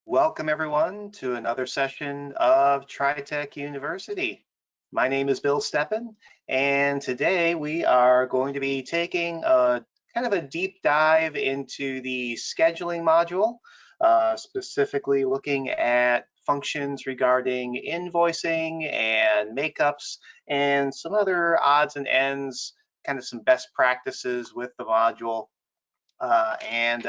Welcome everyone to another session of TriTech University. My name is Bill Steppen, and today we are going to be taking a kind of a deep dive into the scheduling module, specifically looking at functions regarding invoicing and makeups and some other odds and ends, kind of some best practices with the module. And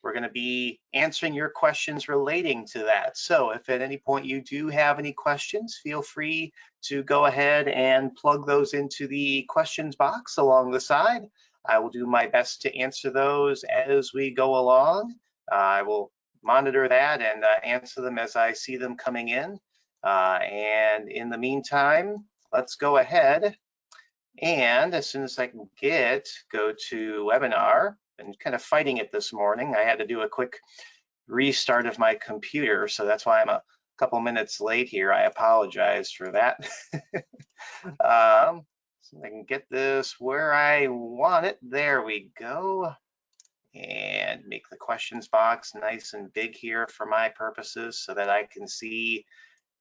we're going to be answering your questions relating to that. So if at any point you do have any questions, feel free to go ahead and plug those into the questions box along the side. I will do my best to answer those as we go along. I will monitor that and answer them as I see them coming in. And in the meantime, let's go ahead and as soon as I can go to webinar. And kind of fighting it this morning. I had to do a quick restart of my computer, so that's why I'm a couple minutes late here. I apologize for that. So I can get this where I want it. There we go. And make the questions box nice and big here for my purposes so that I can see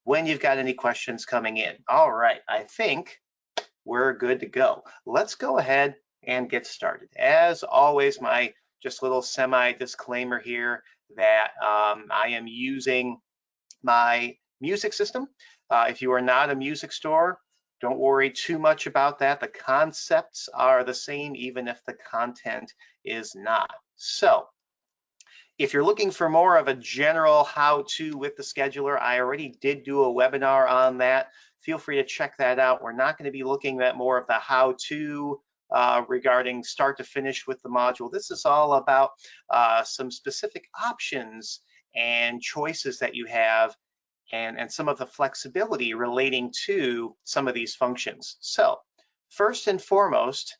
when you've got any questions coming in. All right, I think we're good to go. Let's go ahead and get started. As always, my just little semi disclaimer here that I am using my music system. If you are not a music store, don't worry too much about that. The concepts are the same even if the content is not. So if you're looking for more of a general how-to with the scheduler, I already did do a webinar on that. Feel free to check that out. We're not going to be looking at more of the how-to regarding start to finish with the module. This is all about some specific options and choices that you have and some of the flexibility relating to some of these functions. So first and foremost,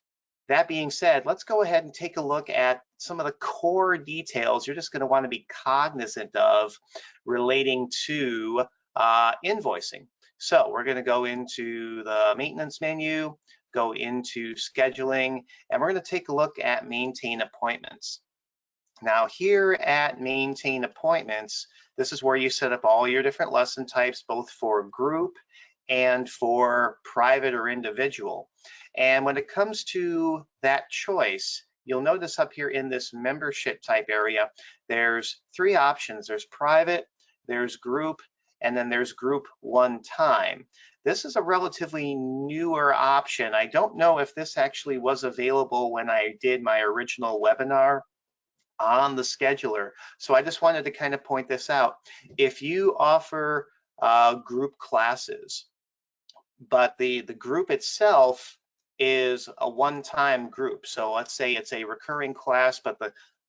that being said, let's go ahead and take a look at some of the core details you're just going to want to be cognizant of relating to invoicing. So we're going to go into the maintenance menu, go into scheduling, and we're going to take a look at maintain appointments. Now here at maintain appointments, this is where you set up all your different lesson types, both for group and for private or individual. And when it comes to that choice, you'll notice up here in this membership type area, there's three options. There's private, there's group, and then there's group one time. This is a relatively newer option. I don't know if this actually was available when I did my original webinar on the scheduler. So I just wanted to kind of point this out. If you offer group classes, but the group itself is a one-time group. So let's say it's a recurring class, but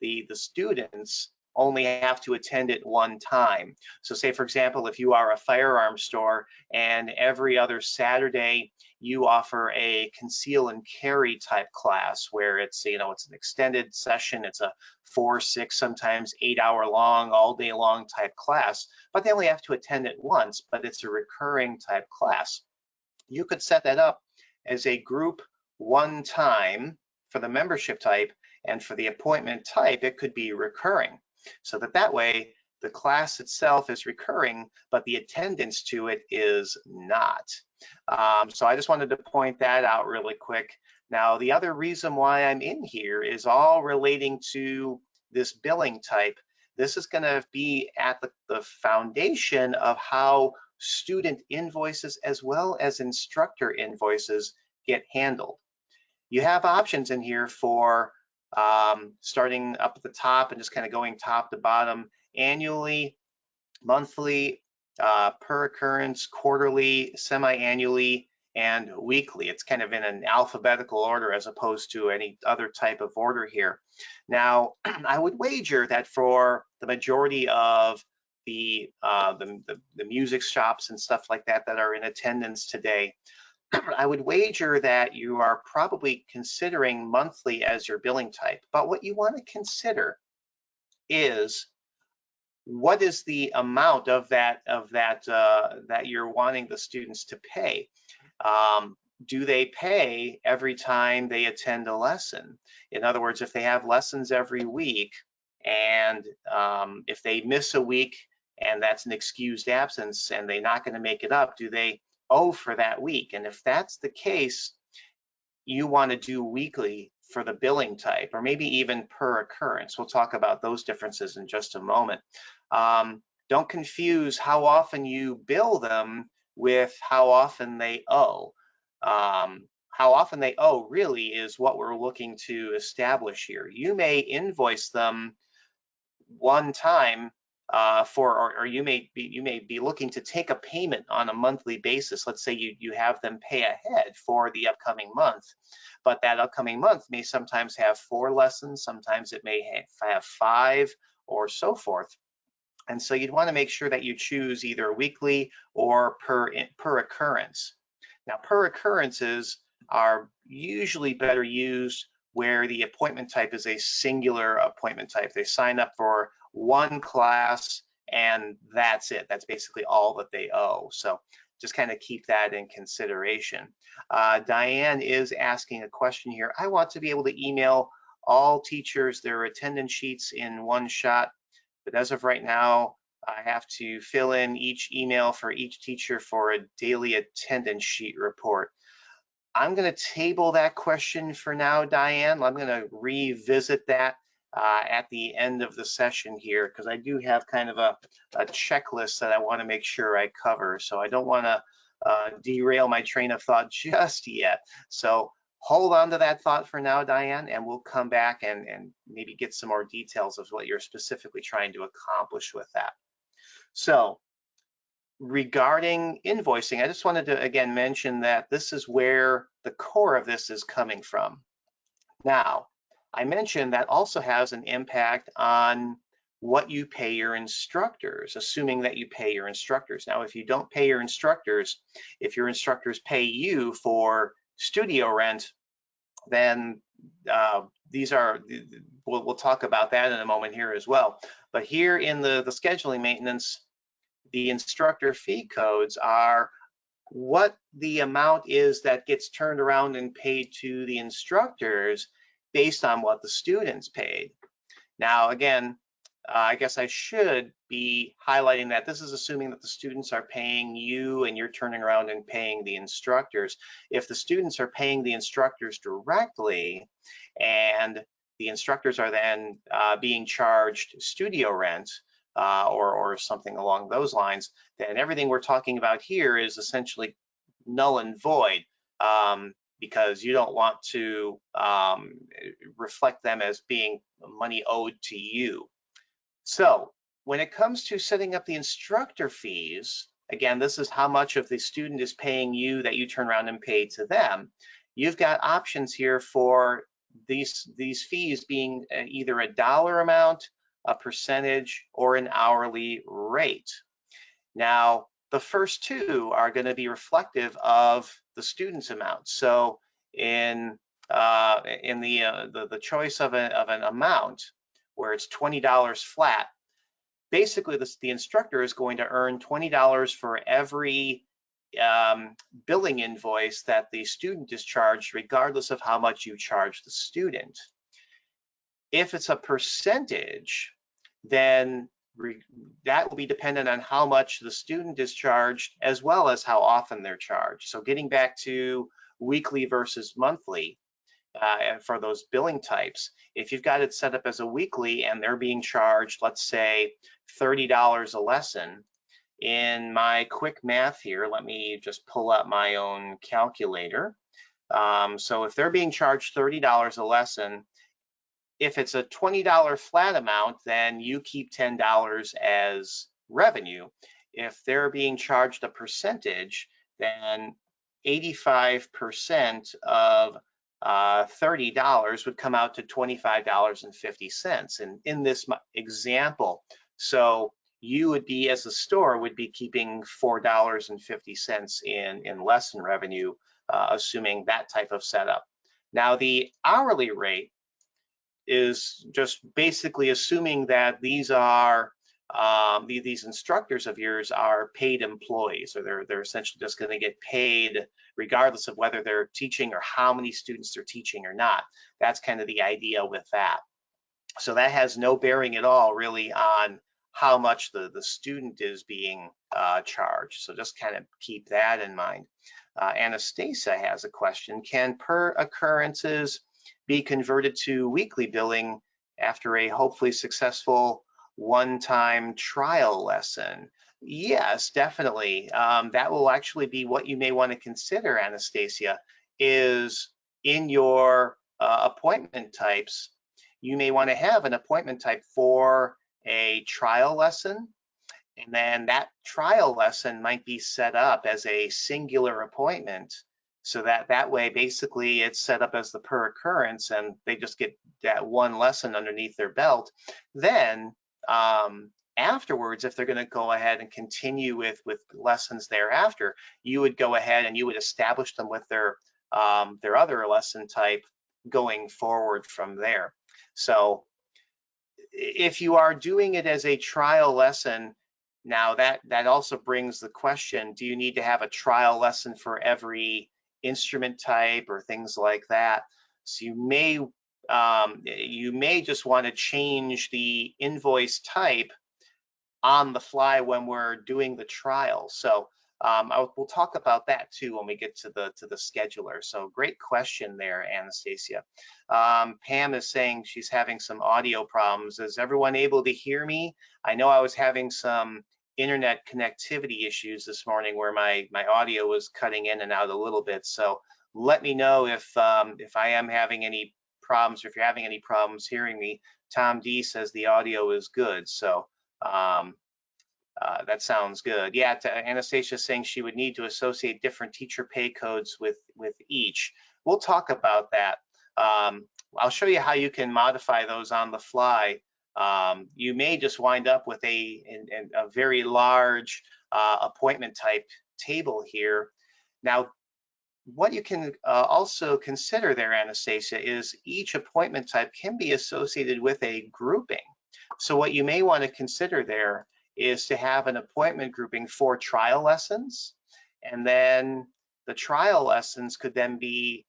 the students only have to attend it one time. So say, for example, if you are a firearms store and every other Saturday you offer a conceal and carry type class where it's, it's an extended session, it's a 4, 6, sometimes 8-hour long, all day long type class, but they only have to attend it once, but it's a recurring type class. You could set that up as a group one time for the membership type, and for the appointment type, it could be recurring. So that way, the class itself is recurring, but the attendance to it is not. So I just wanted to point that out really quick. Now, the other reason why I'm in here is all relating to this billing type. This is going to be at the foundation of how student invoices as well as instructor invoices get handled. You have options in here for starting up at the top and just kind of going top to bottom, annually, monthly, per occurrence, quarterly, semi-annually, and weekly. It's kind of in an alphabetical order as opposed to any other type of order here. Now, I would wager that for the majority of the music shops and stuff like that that are in attendance today, I would wager that you are probably considering monthly as your billing type. But what you want to consider is what is the amount of that you're wanting the students to pay. Do they pay every time they attend a lesson? In other words, if they have lessons every week, and if they miss a week, and that's an excused absence and they're not going to make it up, do they owe for that week? And if that's the case, you want to do weekly for the billing type, or maybe even per occurrence. We'll talk about those differences in just a moment. Don't confuse how often you bill them with how often they owe. How often they owe really is what we're looking to establish here. You may invoice them one time or you may be looking to take a payment on a monthly basis. Let's say you have them pay ahead for the upcoming month, but that upcoming month may sometimes have 4 lessons, sometimes it may have 5, or so forth. And so you'd want to make sure that you choose either weekly or per occurrence. Now, per occurrences are usually better used where the appointment type is a singular appointment type. They sign up for one class and that's it. That's basically all that they owe. So just kind of keep that in consideration. Diane is asking a question here. I want to be able to email all teachers their attendance sheets in one shot, but as of right now, I have to fill in each email for each teacher for a daily attendance sheet report. I'm going to table that question for now, Diane. I'm going to revisit that at the end of the session here, because I do have kind of a checklist that I want to make sure I cover. So I don't want to derail my train of thought just yet. So hold on to that thought for now, Diane, and we'll come back and maybe get some more details of what you're specifically trying to accomplish with that. So regarding invoicing, I just wanted to again mention that this is where the core of this is coming from. Now, I mentioned that also has an impact on what you pay your instructors, assuming that you pay your instructors. Now, if you don't pay your instructors, if your instructors pay you for studio rent, then we'll talk about that in a moment here as well. But here in the scheduling maintenance, the instructor fee codes are what the amount is that gets turned around and paid to the instructors based on what the students paid. Now, again, I guess I should be highlighting that this is assuming that the students are paying you and you're turning around and paying the instructors. If the students are paying the instructors directly and the instructors are then being charged studio rent, or something along those lines, then everything we're talking about here is essentially null and void, because you don't want to reflect them as being money owed to you. So when it comes to setting up the instructor fees, again, this is how much of the student is paying you that you turn around and pay to them. You've got options here for these fees being either a dollar amount, a percentage, or an hourly rate. Now, the first two are going to be reflective of the student's amount. So in the choice of an amount where it's $20 flat, basically the instructor is going to earn $20 for every billing invoice that the student is charged, regardless of how much you charge the student. If it's a percentage, then that will be dependent on how much the student is charged as well as how often they're charged. So getting back to weekly versus monthly for those billing types, if you've got it set up as a weekly and they're being charged, let's say $30 a lesson, in my quick math here, let me just pull up my own calculator. So if they're being charged $30 a lesson, if it's a $20 flat amount, then you keep $10 as revenue. If they're being charged a percentage, then 85% of $30 would come out to $25.50 in this example. So you would be, as a store, would be keeping $4.50 in lesson revenue, assuming that type of setup. Now, the hourly rate is just basically assuming that these are these instructors of yours are paid employees, or they're essentially just going to get paid regardless of whether they're teaching or how many students they're teaching or not. That's kind of the idea with that. So that has no bearing at all really on how much the student is being charged. So just kind of keep that in mind. Anastasia has a question. Can per occurrences be converted to weekly billing after a hopefully successful one-time trial lesson? Yes, definitely. That will actually be what you may want to consider, Anastasia, is in your appointment types, you may want to have an appointment type for a trial lesson, and then that trial lesson might be set up as a singular appointment, so that way basically it's set up as the per occurrence and they just get that one lesson underneath their belt. Then afterwards, if they're going to go ahead and continue with lessons thereafter, you would go ahead and you would establish them with their other lesson type going forward from there. So if you are doing it as a trial lesson, now that also brings the question, do you need to have a trial lesson for every instrument type or things like that? So you may just want to change the invoice type on the fly when we're doing the trial. So we'll talk about that too when we get to the scheduler. So great question there, Anastasia. Pam is saying she's having some audio problems. Is everyone able to hear me? I know I was having some internet connectivity issues this morning where my audio was cutting in and out a little bit. So let me know if I am having any problems, or if you're having any problems hearing me. Tom D says the audio is good. So that sounds good. Yeah, Anastasia saying she would need to associate different teacher pay codes with each. We'll talk about that. I'll show you how you can modify those on the fly. You may just wind up with a very large appointment type table here. Now, what you can also consider there, Anastasia, is each appointment type can be associated with a grouping. So what you may want to consider there is to have an appointment grouping for trial lessons, and then the trial lessons could then be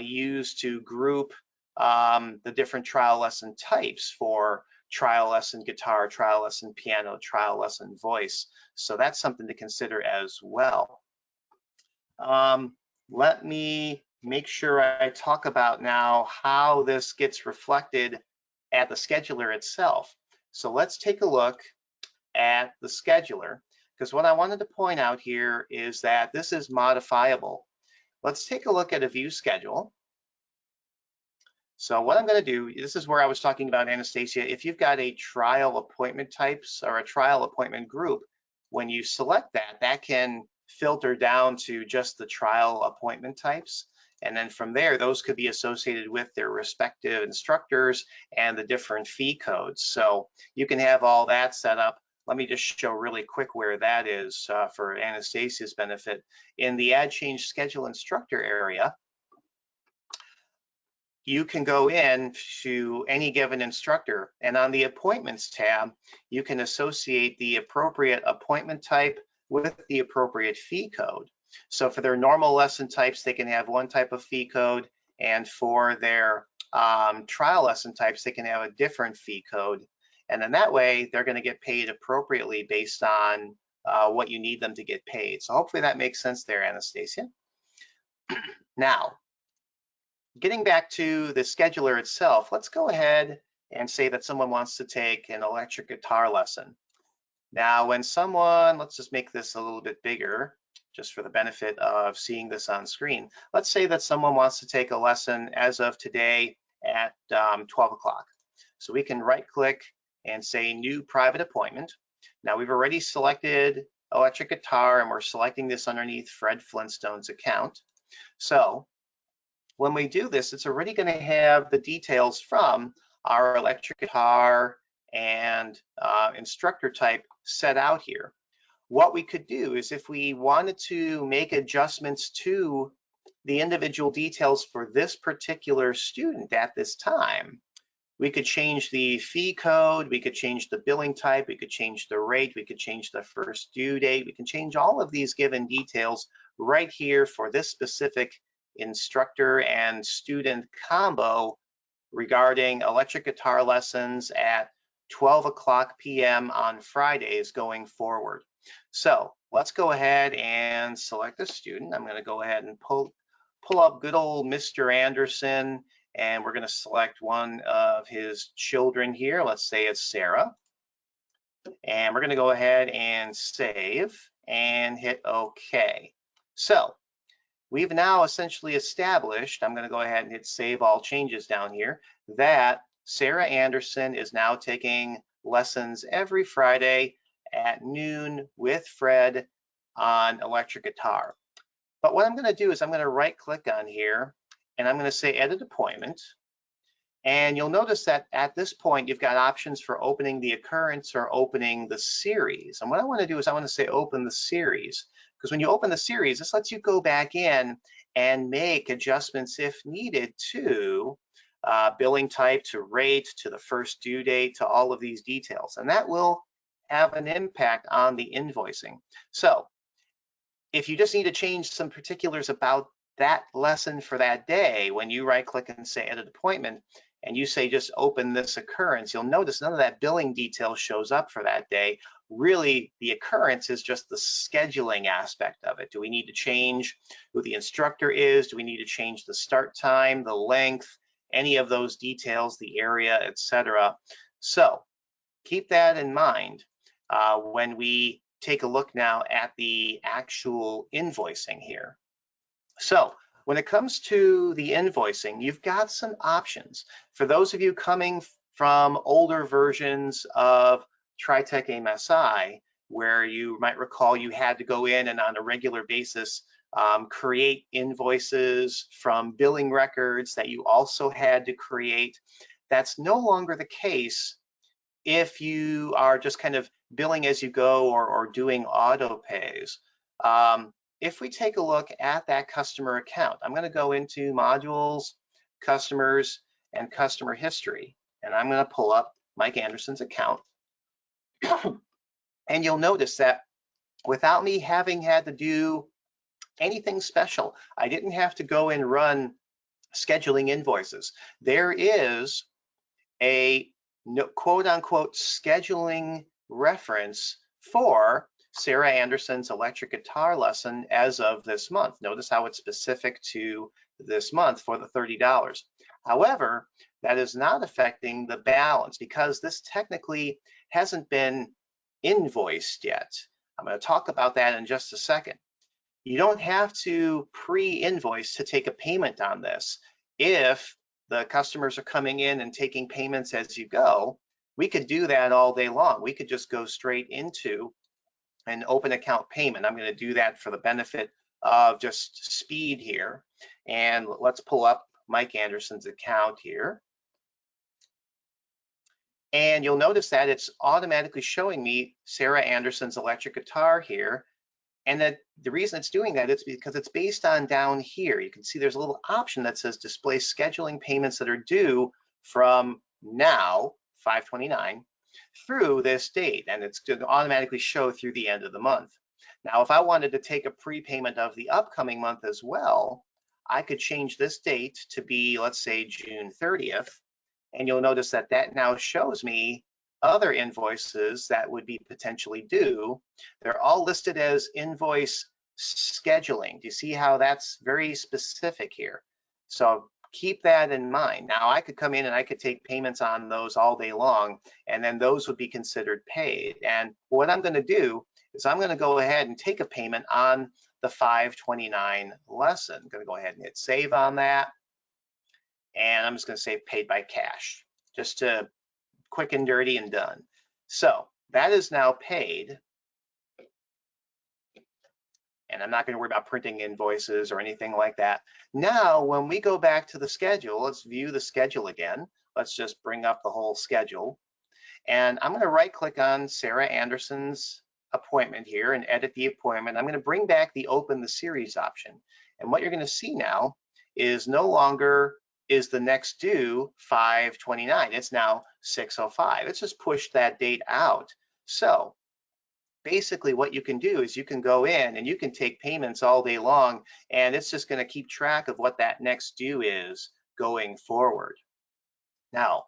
used to group the different trial lesson types for trial lesson guitar, trial lesson piano, trial lesson voice. So that's something to consider as well. Let me make sure I talk about now how this gets reflected at the scheduler itself. So let's take a look at the scheduler, because what I wanted to point out here is that this is modifiable. Let's take a look at a view schedule. So what I'm going to do, this is where I was talking about, Anastasia, if you've got a trial appointment types or a trial appointment group, when you select that, that can filter down to just the trial appointment types. And then from there, those could be associated with their respective instructors and the different fee codes. So you can have all that set up. Let me just show really quick where that is for Anastasia's benefit. In the Add Change Schedule Instructor area, you can go in to any given instructor, and on the Appointments tab, you can associate the appropriate appointment type with the appropriate fee code. So for their normal lesson types, they can have one type of fee code, and for their trial lesson types, they can have a different fee code. And then that way, they're going to get paid appropriately based on what you need them to get paid. So hopefully that makes sense there, Anastasia. Now, getting back to the scheduler itself, let's go ahead and say that someone wants to take an electric guitar lesson. Now, when someone, let's just make this a little bit bigger, just for the benefit of seeing this on screen. Let's say that someone wants to take a lesson as of today at 12 o'clock. So we can right click and say new private appointment. Now we've already selected electric guitar and we're selecting this underneath Fred Flintstone's account. So when we do this, it's already going to have the details from our electric guitar and instructor type set out here. What we could do is if we wanted to make adjustments to the individual details for this particular student at this time, we could change the fee code, we could change the billing type, we could change the rate, we could change the first due date, we can change all of these given details right here for this specific instructor and student combo regarding electric guitar lessons at 12 o'clock p.m. on Fridays going forward. So let's go ahead and select a student. I'm going to go ahead and pull up good old Mr. Anderson, and we're going to select one of his children here. Let's say it's Sarah. And we're going to go ahead and save and hit OK. So we've now essentially established, I'm going to go ahead and hit save all changes down here, that Sarah Anderson is now taking lessons every Friday at noon with Fred on electric guitar. But what I'm going to do is I'm going to right click on here and I'm going to say edit appointment. And you'll notice that at this point, you've got options for opening the occurrence or opening the series. And what I want to do is I want to say open the series, because when you open the series, this lets you go back in and make adjustments if needed to billing type, to rate, to the first due date, to all of these details. And that will have an impact on the invoicing. So if you just need to change some particulars about that lesson for that day, when you right click and say edit appointment, and you say just open this occurrence, you'll notice none of that billing detail shows up for that day. Really, the occurrence is just the scheduling aspect of it. Do we need to change who the instructor is? Do we need to change the start time, the length, any of those details, the area, etc.? So keep that in mind when we take a look now at the actual invoicing here. So when it comes to the invoicing, you've got some options. For those of you coming from older versions of TriTech MSI, where you might recall you had to go in and on a regular basis create invoices from billing records that you also had to create, that's no longer the case if you are just kind of billing as you go or doing auto pays. If we take a look at that customer account, I'm going to go into modules, customers, and customer history, and I'm going to pull up Mike Anderson's account. And you'll notice that without me having had to do anything special, I didn't have to go and run scheduling invoices. There is a quote unquote scheduling reference for Sarah Anderson's electric guitar lesson as of this month. Notice how it's specific to this month for the $30. However, that is not affecting the balance because this technically hasn't been invoiced yet. I'm going to talk about that in just a second. You don't have to pre-invoice to take a payment on this. If the customers are coming in and taking payments as you go, we could do that all day long. We could just go straight into an open account payment. I'm going to do that for the benefit of just speed here. And let's pull up Mike Anderson's account here. And you'll notice that it's automatically showing me Sarah Anderson's electric guitar here. And that the reason it's doing that is because it's based on down here. You can see there's a little option that says display scheduling payments that are due from now, 5/29, through this date. And it's going to automatically show through the end of the month. Now, if I wanted to take a prepayment of the upcoming month as well, I could change this date to be, let's say, June 30th. And you'll notice that that now shows me other invoices that would be potentially due. They're all listed as invoice scheduling. Do you see how that's very specific here? So keep that in mind. Now I could come in and I could take payments on those all day long, and then those would be considered paid. And what I'm going to do is I'm going to go ahead and take a payment on the 5/29 lesson. I'm going to go ahead and hit save on that. And I'm just going to say paid by cash, just to quick and dirty and done. So that is now paid. And I'm not going to worry about printing invoices or anything like that. Now, when we go back to the schedule, let's view the schedule again. Let's just bring up the whole schedule. And I'm going to right click on Sarah Anderson's appointment here and edit the appointment. I'm going to bring back the open the series option. And what you're going to see now is no longer is the next due 5/29. It's now 6/05. It's just pushed that date out. So basically what you can do is you can go in and you can take payments all day long, and it's just going to keep track of what that next due is going forward. Now,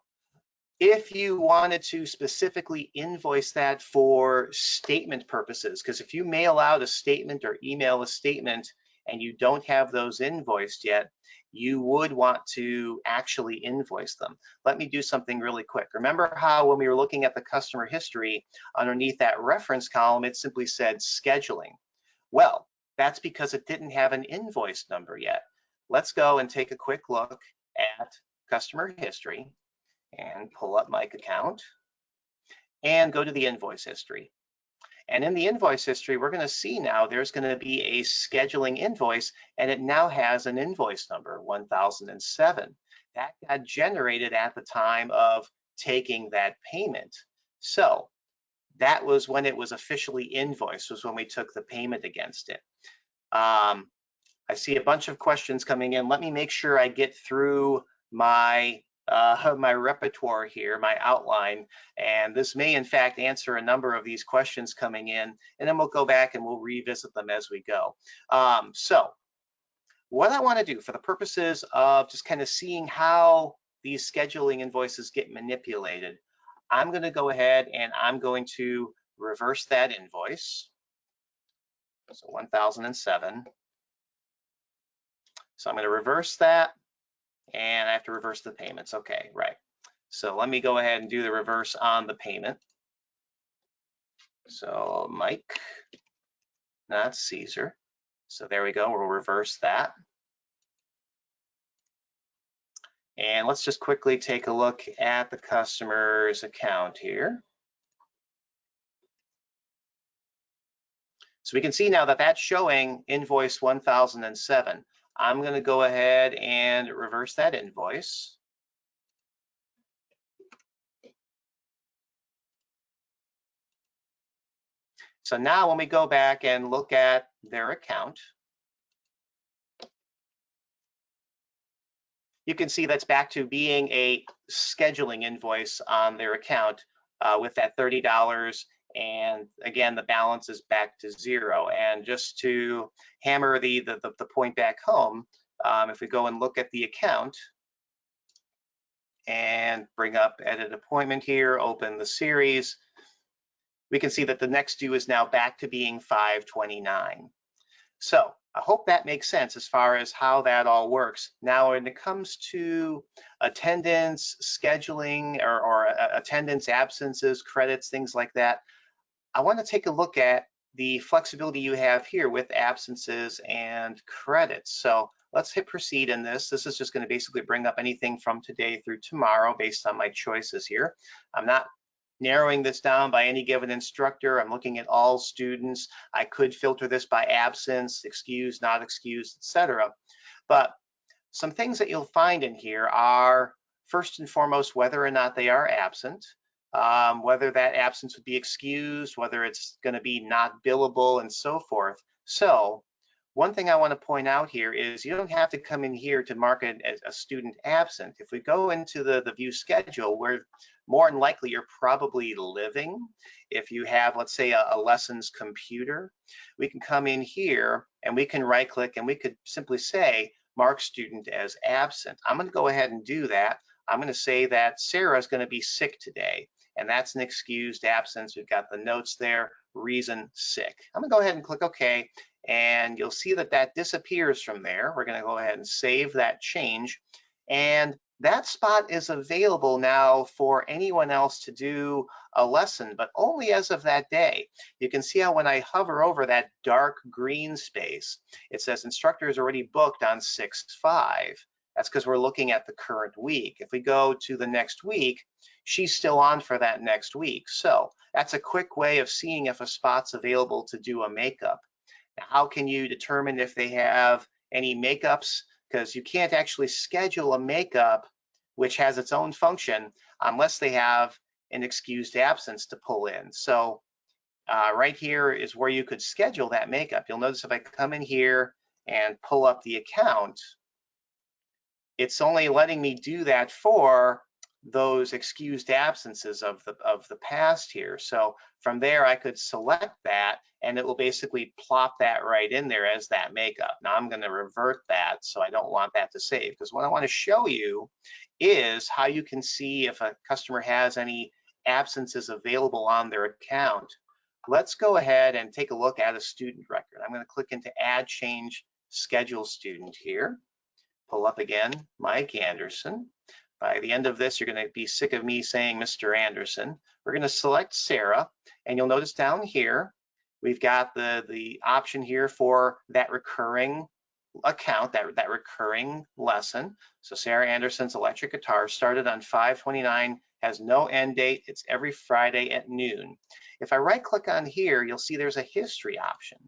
if you wanted to specifically invoice that for statement purposes, because if you mail out a statement or email a statement and you don't have those invoiced yet, you would want to actually invoice them. Let me do something really quick. Remember how when we were looking at the customer history, underneath that reference column, it simply said scheduling. Well, that's because it didn't have an invoice number yet. Let's go and take a quick look at customer history and pull up my account and go to the invoice history. And in the invoice history, we're going to see now there's going to be a scheduling invoice, and it now has an invoice number, 1007. That got generated at the time of taking that payment. So that was when it was officially invoiced, was when we took the payment against it. I see a bunch of questions coming in. Let me make sure I get through my my repertoire here, my outline, and this may in fact answer a number of these questions coming in, and then we'll go back and we'll revisit them as we go. So what I want to do for the purposes of just kind of seeing how these scheduling invoices get manipulated, I'm going to go ahead and I'm going to reverse that invoice. So 1007. So I'm going to reverse that, and I have to reverse the payments. Okay, right. So let me go ahead and do the reverse on the payment. So Mike, not Caesar. So there we go, we'll reverse that. And let's just quickly take a look at the customer's account here. So we can see now that that's showing invoice 1007. I'm going to go ahead and reverse that invoice. So now when we go back and look at their account, you can see that's back to being a scheduling invoice on their account with that $30. And again, the balance is back to zero. And just to hammer the point back home, if we go and look at the account and bring up edit appointment here, open the series, we can see that the next due is now back to being 5/29. So I hope that makes sense as far as how that all works. Now, when it comes to attendance, scheduling, or attendance, absences, credits, things like that, I want to take a look at the flexibility you have here with absences and credits. So let's hit proceed in this. This is just going to basically bring up anything from today through tomorrow based on my choices here. I'm not narrowing this down by any given instructor. I'm looking at all students. I could filter this by absence, excused, not excused, etc. But some things that you'll find in here are, first and foremost, whether or not they are absent, whether that absence would be excused, whether it's going to be not billable, and so forth. So one thing I want to point out here is you don't have to come in here to mark it as a student absent. If we go into the view schedule, where more than likely you're probably living, if you have, let's say, a lessons computer, we can come in here and we can right click and we could simply say mark student as absent. I'm going to go ahead and do that. I'm going to say that Sarah is going to be sick today, and that's an excused absence. We've got the notes there, reason sick. I'm going to go ahead and click OK, and you'll see that that disappears from there. We're going to go ahead and save that change, and that spot is available now for anyone else to do a lesson, but only as of that day. You can see how when I hover over that dark green space, it says instructor is already booked on 6/5. That's because we're looking at the current week. If we go to the next week, she's still on for that next week. So that's a quick way of seeing if a spot's available to do a makeup. Now, how can you determine if they have any makeups? Because you can't actually schedule a makeup which has its own function unless they have an excused absence to pull in. So right here is where you could schedule that makeup. You'll notice if I come in here and pull up the account, it's only letting me do that for those excused absences of the past here. So from there, I could select that, and it will basically plop that right in there as that makeup. Now I'm going to revert that, so I don't want that to save, because what I want to show you is how you can see if a customer has any absences available on their account. Let's go ahead and take a look at a student record. I'm going to click into Add Change Schedule Student here. Pull up again, Mike Anderson. By the end of this, you're going to be sick of me saying Mr. Anderson. We're going to select Sarah, and you'll notice down here, we've got the option here for that recurring account, that recurring lesson. So Sarah Anderson's electric guitar started on 5/29, has no end date. It's every Friday at noon. If I right click on here, you'll see there's a history option.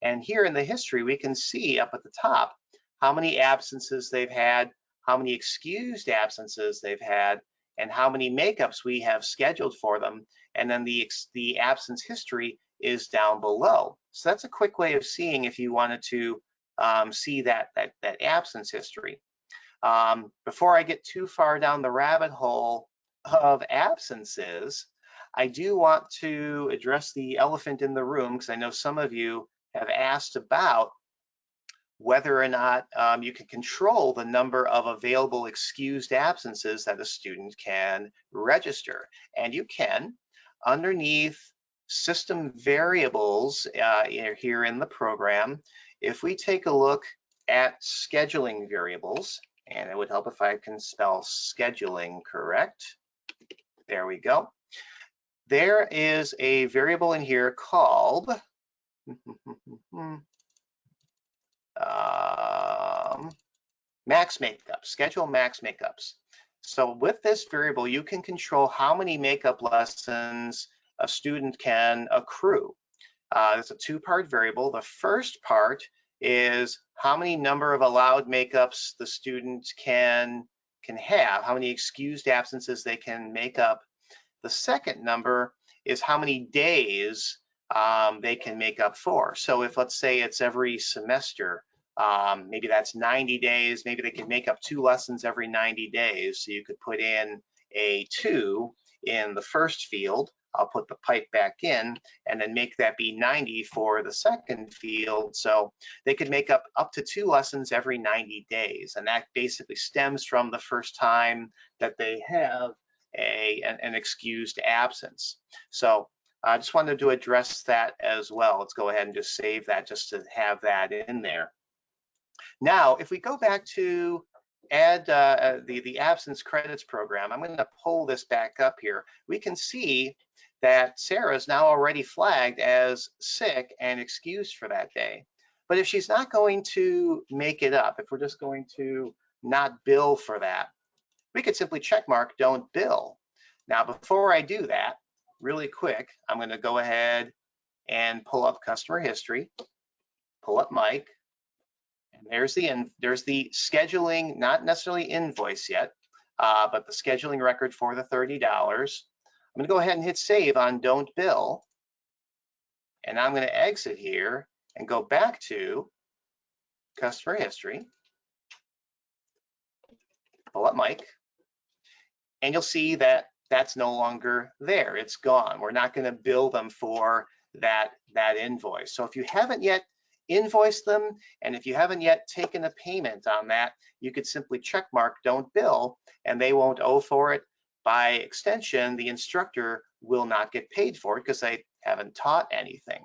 And here in the history, we can see up at the top how many absences they've had, how many excused absences they've had, and how many makeups we have scheduled for them. And then the absence history is down below. So that's a quick way of seeing if you wanted to see that absence history. Before I get too far down the rabbit hole of absences, I do want to address the elephant in the room, because I know some of you have asked about whether or not you can control the number of available excused absences that a student can register. And you can. Underneath system variables here in the program, if we take a look at scheduling variables, and it would help if I can spell scheduling correct. There we go. There is a variable in here called max makeups, schedule max makeups. So with this variable, you can control how many makeup lessons a student can accrue. It's a two-part variable. The first part is how many number of allowed makeups the student can have, how many excused absences they can make up. The second number is how many days they can make up for. So if, let's say, it's every semester, maybe that's 90 days, maybe they can make up 2 lessons every 90 days. So you could put in a 2 in the first field. I'll put the pipe back in and then make that be 90 for the second field. So they could make up to 2 lessons every 90 days. And that basically stems from the first time that they have an excused absence. So I just wanted to address that as well. Let's go ahead and just save that just to have that in there. Now, if we go back to add the absence credits program, I'm going to pull this back up here. We can see that Sarah is now already flagged as sick and excused for that day. But if she's not going to make it up, if we're just going to not bill for that, we could simply check mark don't bill. Now, before I do that, really quick, I'm going to go ahead and pull up customer history, pull up Mike, and there's the scheduling, not necessarily invoice yet, but the scheduling record for the $30. I'm going to go ahead and hit save on don't bill, and I'm going to exit here and go back to customer history, pull up Mike, and you'll see that that's no longer there. It's gone. We're not going to bill them for that invoice. So if you haven't yet invoiced them, and if you haven't yet taken a payment on that, you could simply check mark don't bill, and they won't owe for it. By extension, the instructor will not get paid for it because they haven't taught anything.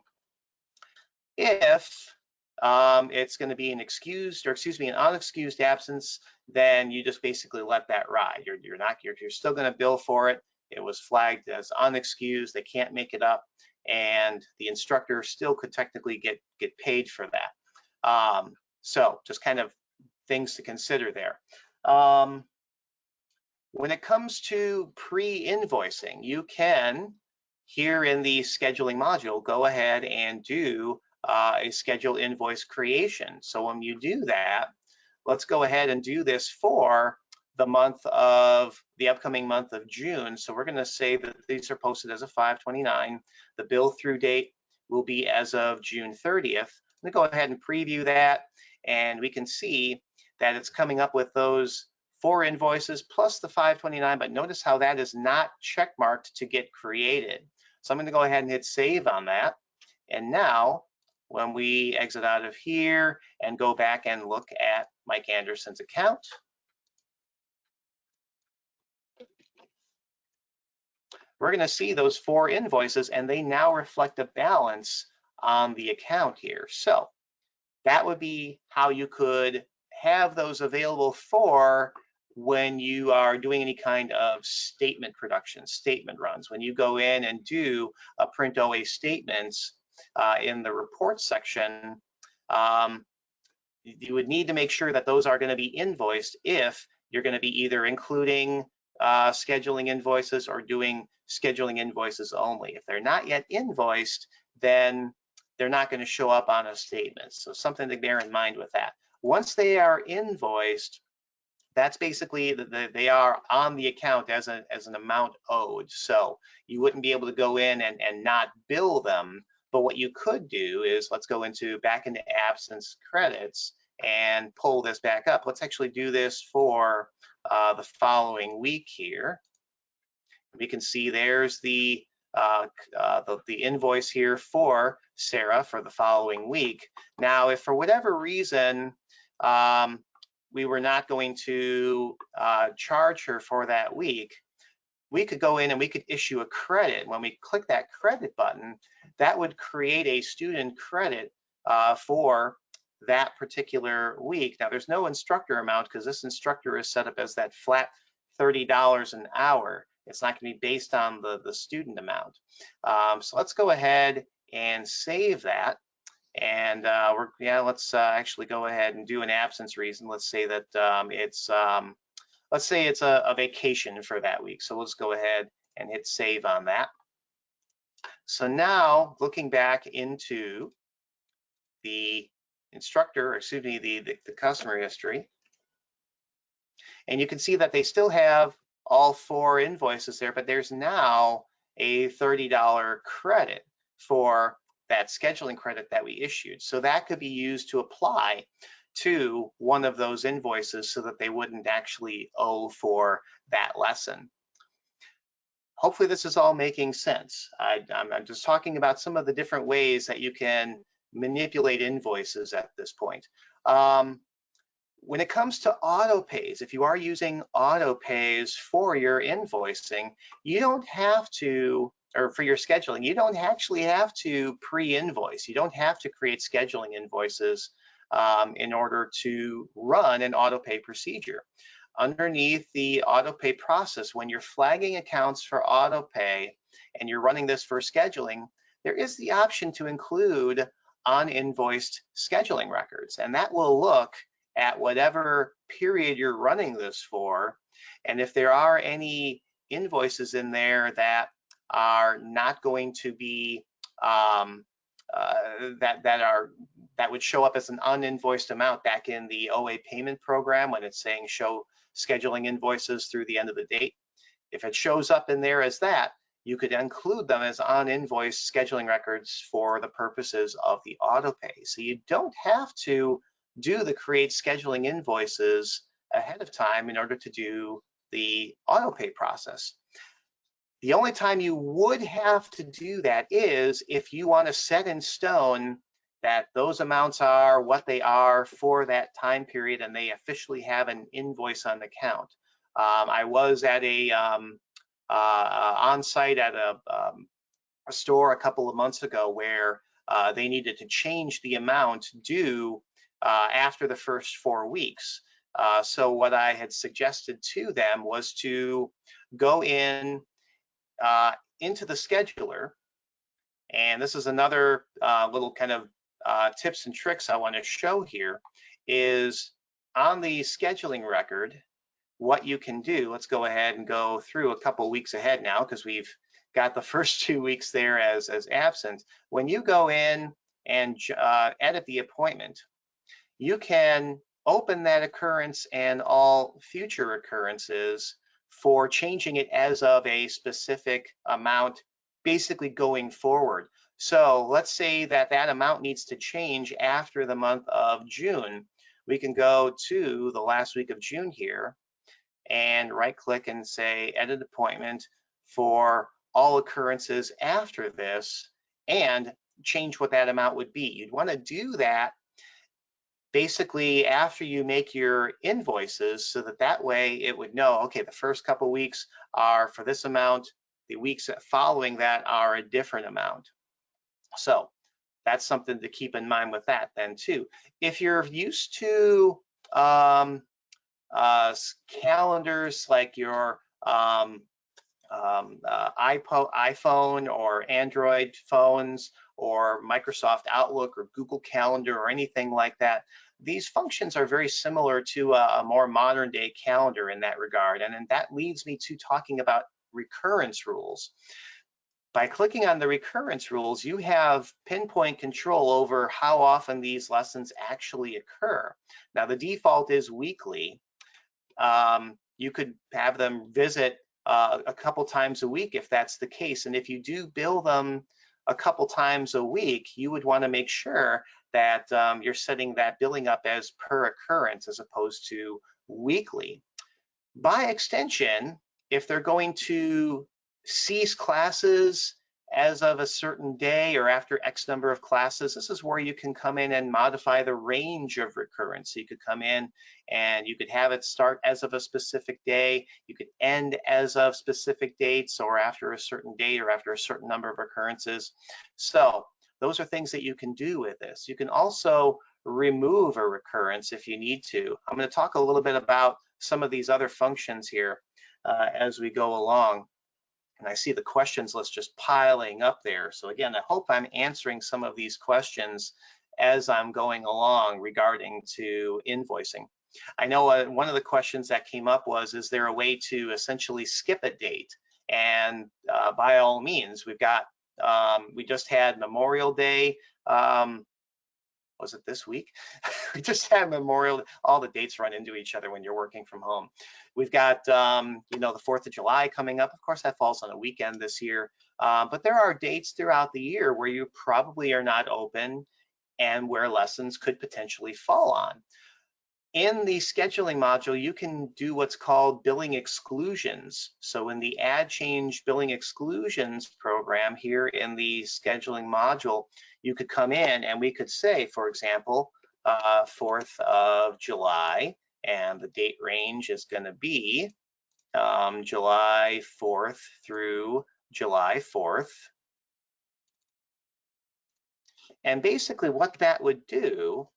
If it's going to be an excused, or excuse me, an unexcused absence, then you just basically let that ride. You're still going to bill for it. It was flagged as unexcused. They can't make it up, and the instructor still could technically get paid for that. So just kind of things to consider there. When it comes to pre-invoicing, you can, here in the scheduling module, go ahead and do a schedule invoice creation. So when you do that, let's go ahead and do this for the upcoming month of June. So we're going to say that these are posted as of 5/29. The bill through date will be as of June 30th. I'm going to go ahead and preview that, and we can see that it's coming up with those 4 invoices plus the 529, but notice how that is not checkmarked to get created. So I'm going to go ahead and hit save on that. And now when we exit out of here and go back and look at Mike Anderson's account, we're going to see those 4 invoices, and they now reflect a balance on the account here. So that would be how you could have those available for when you are doing any kind of statement production, statement runs. When you go in and do a print OA statements in the report section, you would need to make sure that those are going to be invoiced if you're going to be either including scheduling invoices or doing scheduling invoices only. If they're not yet invoiced, then they're not going to show up on a statement. So something to bear in mind with that. Once they are invoiced, that's basically they are on the account as an amount owed. So you wouldn't be able to go in and not bill them. But what you could do is, let's go back into absence credits and pull this back up. Let's actually do this for the following week here. We can see there's the invoice here for Sarah for the following week. Now, if for whatever reason we were not going to charge her for that week, we could go in and we could issue a credit. When we click that credit button, that would create a student credit for that particular week. Now, there's no instructor amount because this instructor is set up as that flat $30 an hour. It's not going to be based on the student amount. So let's go ahead and save that. And let's actually go ahead and do an absence reason. Let's say that let's say it's a vacation for that week. So let's go ahead and hit save on that. So now looking back into the instructor, or excuse me, the customer history, and you can see that they still have all 4 invoices there, but there's now a $30 credit for that scheduling credit that we issued. So that could be used to apply to one of those invoices so that they wouldn't actually owe for that lesson. Hopefully this is all making sense. I'm just talking about some of the different ways that you can manipulate invoices at this point. When it comes to auto pays, if you are using auto pays for your invoicing, you don't have to, or for your scheduling, you don't actually have to pre-invoice. You don't have to create scheduling invoices in order to run an auto pay procedure. Underneath the auto pay process, when you're flagging accounts for auto pay and you're running this for scheduling, there is the option to include uninvoiced scheduling records, and that will look at whatever period you're running this for. And if there are any invoices in there that are not going to be that would show up as an uninvoiced amount back in the OA payment program when it's saying show scheduling invoices through the end of the date. If it shows up in there as that, you could include them as uninvoiced scheduling records for the purposes of the auto pay. So you don't have to do the create scheduling invoices ahead of time in order to do the auto pay process. The only time you would have to do that is if you want to set in stone that those amounts are what they are for that time period and they officially have an invoice on the account. I was at a on-site at a store a couple of months ago where they needed to change the amount due after the first 4 weeks. So what I had suggested to them was to go in into the scheduler, and this is another little kind of tips and tricks I want to show here, is on the scheduling record, what you can do. Let's go ahead and go through a couple weeks ahead now because we've got the first 2 weeks there as absent. When you go in and edit the appointment, you can open that occurrence and all future occurrences for changing it as of a specific amount, basically going forward. So let's say that that amount needs to change after the month of June. We can go to the last week of June here, and right click and say edit appointment for all occurrences after this and change what that amount would be. You'd want to do that basically after you make your invoices so that that way it would know, okay, the first couple weeks are for this amount, the weeks following that are a different amount. So that's something to keep in mind with that then too. If you're used to um, calendars like your iPhone or Android phones or Microsoft Outlook or Google Calendar or anything like that, these functions are very similar to a more modern day calendar in that regard. And that leads me to talking about recurrence rules. By clicking on the recurrence rules, you have pinpoint control over how often these lessons actually occur. Now, the default is weekly. You could have them visit a couple times a week if that's the case. And if you do bill them a couple times a week, you would want to make sure that you're setting that billing up as per occurrence as opposed to weekly. By extension, if they're going to cease classes as of a certain day or after X number of classes, this is where you can come in and modify the range of recurrence. So you could come in and you could have it start as of a specific day, you could end as of specific dates or after a certain date or after a certain number of occurrences. So those are things that you can do with this. You can also remove a recurrence if you need to. I'm going to talk a little bit about some of these other functions here as we go along. And I see the questions list just piling up there. So again, I hope I'm answering some of these questions as I'm going along regarding to invoicing. I know one of the questions that came up was, is there a way to essentially skip a date? And by all means, we've got, we just had Memorial Day. Was it this week? We just had Memorial. All the dates run into each other when you're working from home. We've got, you know, the 4th of July coming up. Of course, that falls on a weekend this year. But there are dates throughout the year where you probably are not open and where lessons could potentially fall on. In the scheduling module, you can do what's called billing exclusions. So in the add change billing exclusions program here in the scheduling module, you could come in and we could say, for example, 4th of July, and the date range is going to be July 4th through July 4th. And basically what that would do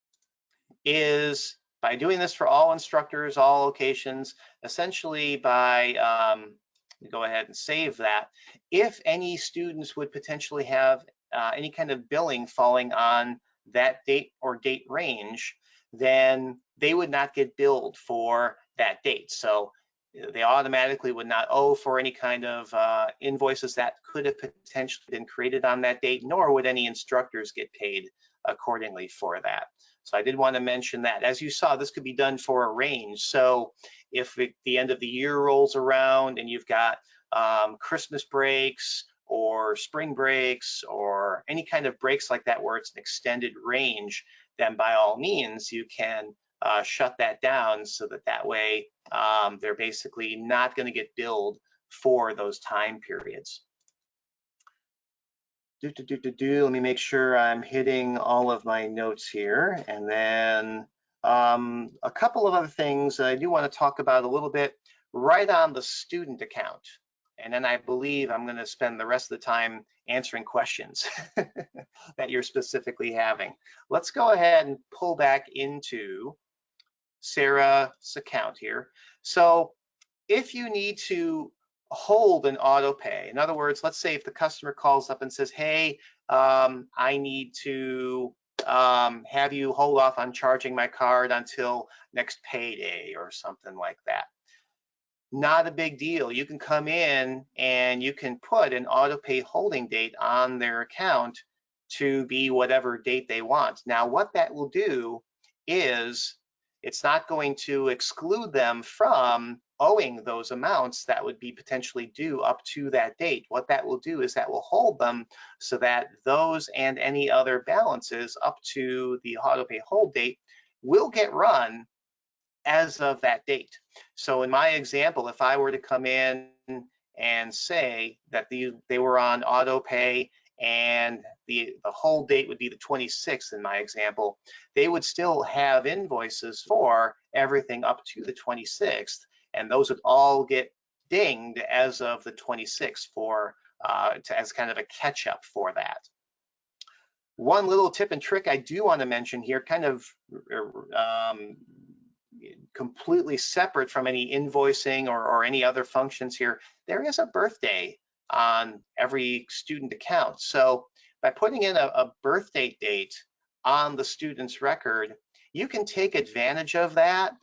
is, by doing this for all instructors, all locations, essentially by, go ahead and save that, if any students would potentially have any kind of billing falling on that date or date range, then they would not get billed for that date. So they automatically would not owe for any kind of invoices that could have potentially been created on that date, nor would any instructors get paid accordingly for that. So I did want to mention that. As you saw, this could be done for a range. So if the end of the year rolls around and you've got Christmas breaks or spring breaks or any kind of breaks like that where it's an extended range, then by all means you can shut that down so that that way they're basically not going to get billed for those time periods. Let me make sure I'm hitting all of my notes here. And then a couple of other things I do want to talk about a little bit right on the student account. And then I believe I'm going to spend the rest of the time answering questions that you're specifically having. Let's go ahead and pull back into Sarah's account here. So if you need to hold an auto pay, in other words, let's say if the customer calls up and says, hey, I need to have you hold off on charging my card until next payday or something like that. Not a big deal. You can come in and you can put an auto pay holding date on their account to be whatever date they want. Now, what that will do is it's not going to exclude them from owing those amounts that would be potentially due up to that date. What that will do is that will hold them so that those and any other balances up to the auto pay hold date will get run as of that date. So in my example, if I were to come in and say that they were on auto pay and the whole date would be the 26th in my example, they would still have invoices for everything up to the 26th, and those would all get dinged as of the 26th for as kind of a catch up for that. One little tip and trick I do want to mention here, kind of completely separate from any invoicing or any other functions here, there is a birthday on every student account. So by putting in a birthday date on the student's record, you can take advantage of that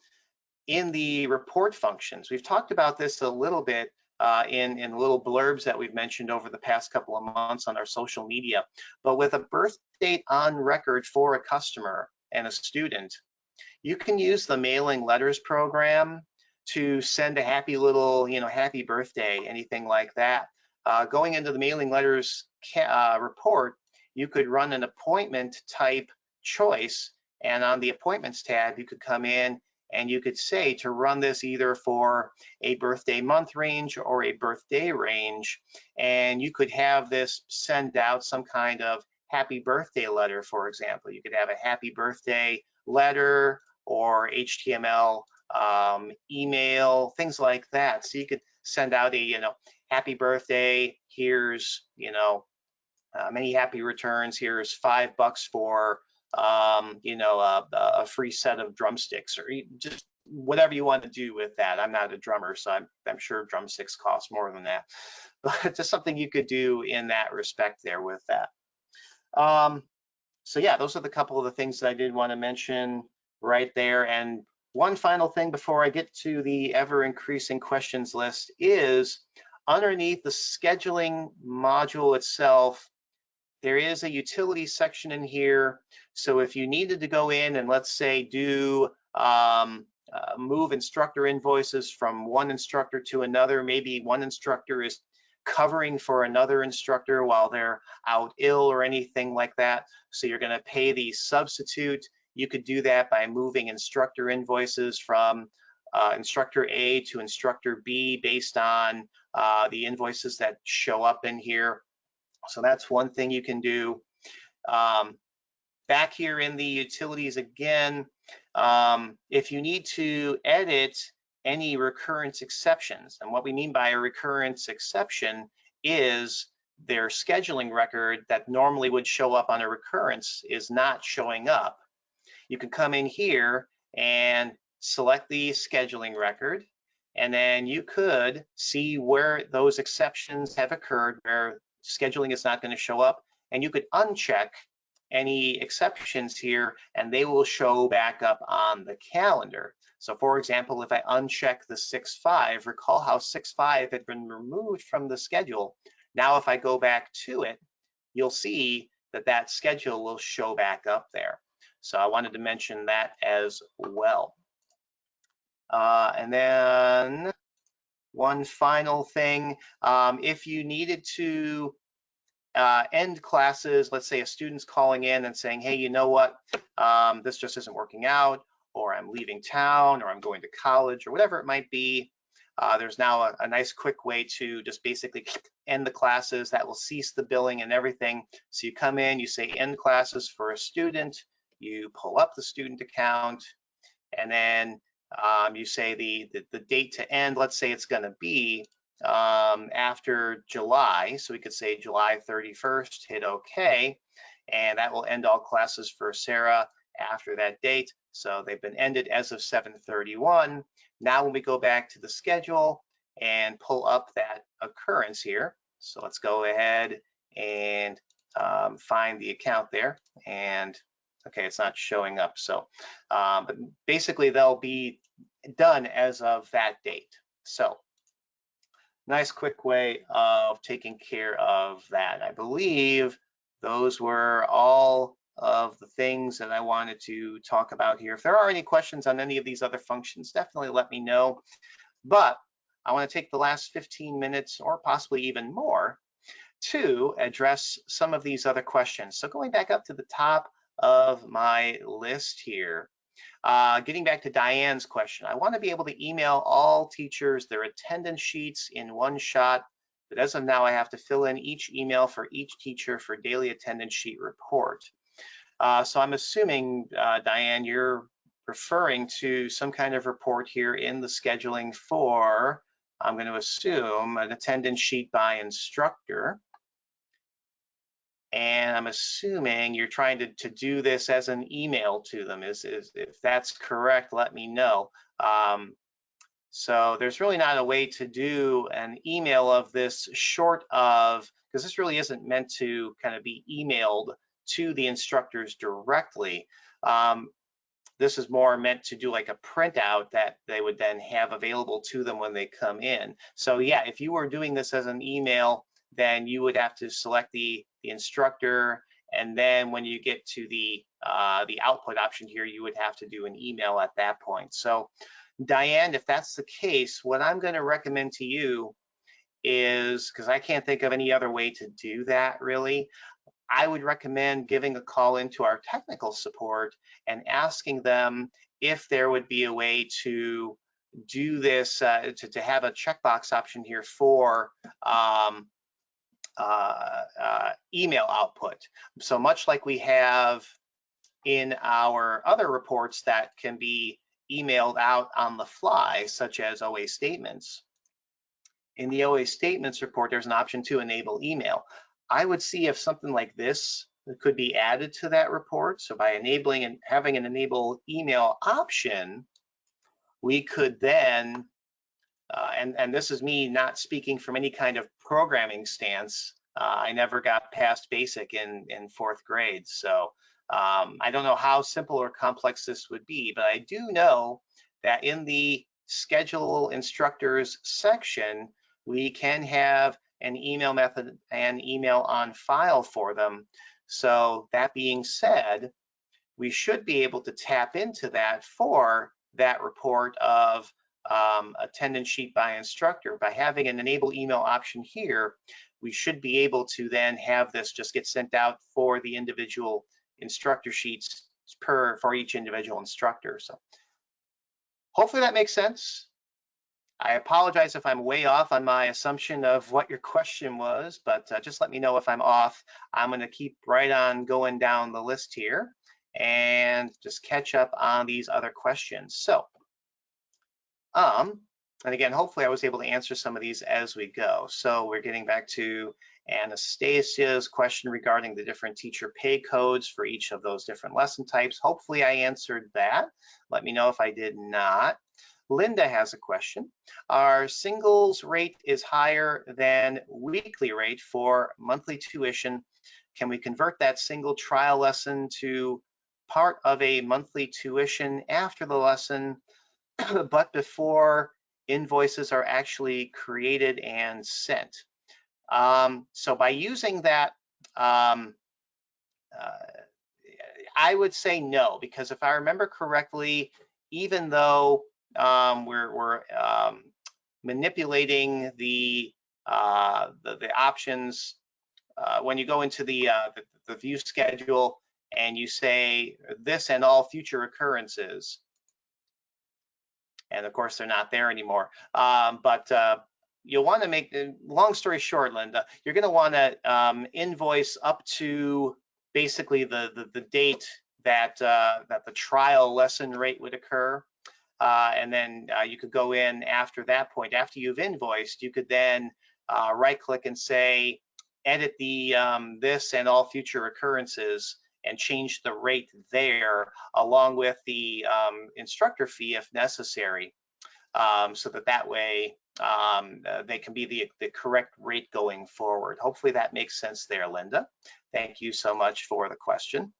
in the report functions. We've talked about this a little bit in little blurbs that we've mentioned over the past couple of months on our social media. But with a birth date on record for a customer and a student, you can use the mailing letters program to send a happy little, happy birthday, anything like that. Going into the mailing letters report, you could run an appointment type choice, and on the appointments tab, you could come in and you could say to run this either for a birthday month range or a birthday range, and you could have this send out some kind of happy birthday letter, for example. You could have a happy birthday letter or HTML email, things like that. So you could send out a, happy birthday, here's, many happy returns, here's $5 for, a free set of drumsticks, or just whatever you want to do with that. I'm not a drummer, so I'm sure drumsticks cost more than that, but just something you could do in that respect there with that. So yeah, those are the couple of the things that I did want to mention right there. And one final thing before I get to the ever increasing questions list is underneath the scheduling module itself, there is a utility section in here. So if you needed to go in and let's say do move instructor invoices from one instructor to another, maybe one instructor is covering for another instructor while they're out ill or anything like that, so you're going to pay the substitute. You could do that by moving instructor invoices from instructor A to instructor B based on the invoices that show up in here. So that's one thing you can do. Back here in the utilities again, if you need to edit any recurrence exceptions, and what we mean by a recurrence exception is their scheduling record that normally would show up on a recurrence is not showing up. You can come in here and select the scheduling record, and then you could see where those exceptions have occurred, where scheduling is not going to show up, and you could uncheck any exceptions here and they will show back up on the calendar. So for example, if I uncheck the 6/5, recall how 6/5 had been removed from the schedule. Now if I go back to it, you'll see that that schedule will show back up there. So I wanted to mention that as well. And then one final thing, if you needed to end classes, let's say a student's calling in and saying, hey, you know what, this just isn't working out, or I'm leaving town, or I'm going to college, or whatever it might be, there's now a nice quick way to just basically end the classes that will cease the billing and everything. So you come in, you say end classes for a student, you pull up the student account, and then you say the date to end, let's say it's going to be after July. So we could say July 31st, hit OK, and that will end all classes for Sarah after that date. So they've been ended as of 7/31. Now when we go back to the schedule and pull up that occurrence here, so let's go ahead and find the account there, and okay, it's not showing up. So but basically they'll be done as of that date. So nice quick way of taking care of that. I believe those were all of the things that I wanted to talk about here. If there are any questions on any of these other functions, definitely let me know. But I want to take the last 15 minutes or possibly even more to address some of these other questions. So going back up to the top of my list here, Getting back to Diane's question, I want to be able to email all teachers their attendance sheets in one shot, but as of now, I have to fill in each email for each teacher for daily attendance sheet report. So I'm assuming, Diane, you're referring to some kind of report here in the scheduling for, I'm going to assume, an attendance sheet by instructor. And I'm assuming you're trying to do this as an email to them. If that's correct, let me know. So there's really not a way to do an email of this short of, because this really isn't meant to kind of be emailed to the instructors directly. This is more meant to do like a printout that they would then have available to them when they come in. So yeah, if you were doing this as an email, then you would have to select the instructor, and then when you get to the output option here, you would have to do an email at that point. So Diane, if that's the case, what I'm going to recommend to you is, because I can't think of any other way to do that really, I would recommend giving a call into our technical support and asking them if there would be a way to do this, to have a checkbox option here for email output. So much like we have in our other reports that can be emailed out on the fly, such as OA statements. In the OA statements report, there's an option to enable email. I would see if something like this could be added to that report. So by enabling and having an enable email option, we could then, and this is me not speaking from any kind of programming stance. I never got past basic in 4th grade. So I don't know how simple or complex this would be, but I do know that in the schedule instructors section, we can have an email method and email on file for them. So that being said, we should be able to tap into that for that report of attendance sheet by instructor. By having an enable email option here, we should be able to then have this just get sent out for the individual instructor sheets for each individual instructor. So hopefully that makes sense. I apologize if I'm way off on my assumption of what your question was, but just let me know if I'm off. I'm going to keep right on going down the list here and just catch up on these other questions. So, and again, hopefully I was able to answer some of these as we go. So we're getting back to Anastasia's question regarding the different teacher pay codes for each of those different lesson types. Hopefully I answered that. Let me know if I did not. Linda has a question. Our singles rate is higher than weekly rate for monthly tuition. Can we convert that single trial lesson to part of a monthly tuition after the lesson, but before invoices are actually created and sent? So by using that, I would say no, because if I remember correctly, even though we're manipulating the options when you go into the view schedule and you say this and all future occurrences, and of course they're not there anymore. But you'll want to make, long story short, Linda, you're going to want to invoice up to basically the date that that the trial lesson rate would occur. And then you could go in after that point, after you've invoiced, you could then right click and say, edit the this and all future occurrences and change the rate there along with the instructor fee if necessary, so that way they can be the correct rate going forward. Hopefully that makes sense there, Linda. Thank you so much for the question.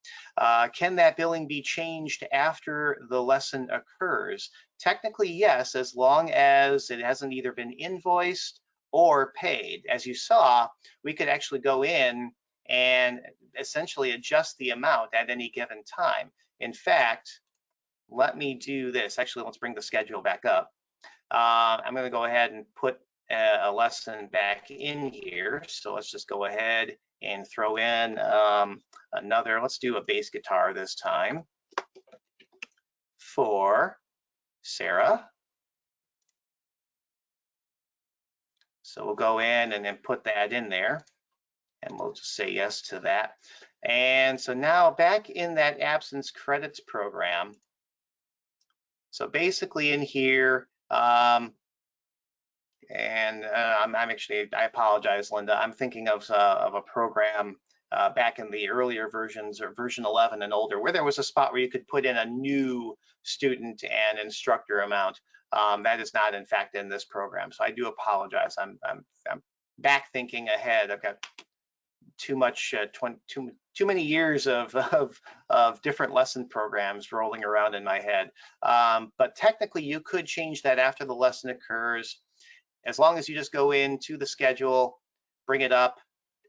Can that billing be changed after the lesson occurs? Technically, yes, as long as it hasn't either been invoiced or paid. As you saw, we could actually go in and essentially adjust the amount at any given time. In fact, let me do this. Actually, let's bring the schedule back up. I'm going to go ahead and put a lesson back in here. So let's just go ahead and throw in another, let's do a bass guitar this time. for Sarah. So we'll go in and then put that in there, and we'll just say yes to that. And so now back in that absence credits program. So basically in here, I'm actually, I apologize, Linda. I'm thinking of a program back in the earlier versions, or version 11 and older, where there was a spot where you could put in a new student and instructor amount. That is not, in fact, in this program. So I do apologize. I'm back thinking ahead. I've got too many years of different lesson programs rolling around in my head. But technically, you could change that after the lesson occurs, as long as you just go into the schedule, bring it up,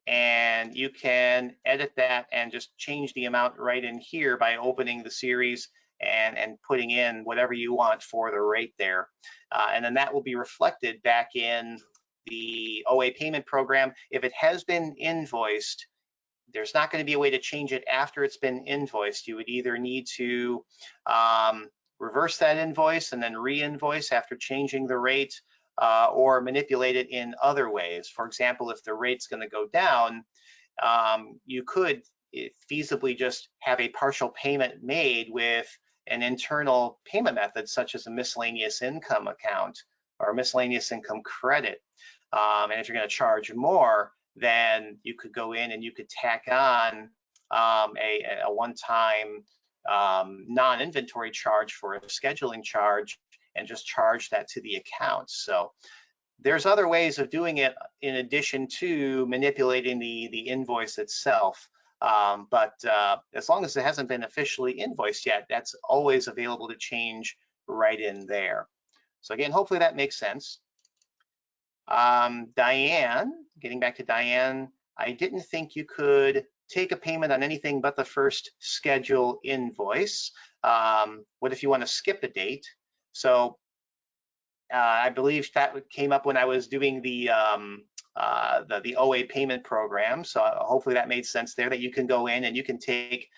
and you can edit that and just change the amount right in here by opening the series and putting in whatever you want for the rate there. And then that will be reflected back in the OA payment program. If it has been invoiced, there's not going to be a way to change it after it's been invoiced. You would either need to reverse that invoice and then re-invoice after changing the rate, or manipulate it in other ways. For example, if the rate's going to go down, you could feasibly just have a partial payment made with an internal payment method, such as a miscellaneous income account or a miscellaneous income credit. And if you're going to charge more, then you could go in and you could tack on a one-time non-inventory charge for a scheduling charge and just charge that to the account. So there's other ways of doing it in addition to manipulating the invoice itself. But as long as it hasn't been officially invoiced yet, that's always available to change right in there. So again, hopefully that makes sense. Diane, getting back to Diane, I didn't think you could take a payment on anything but the first schedule invoice. What if you want to skip a date? So I believe that came up when I was doing the OA payment program. So hopefully that made sense there, that you can go in and you can take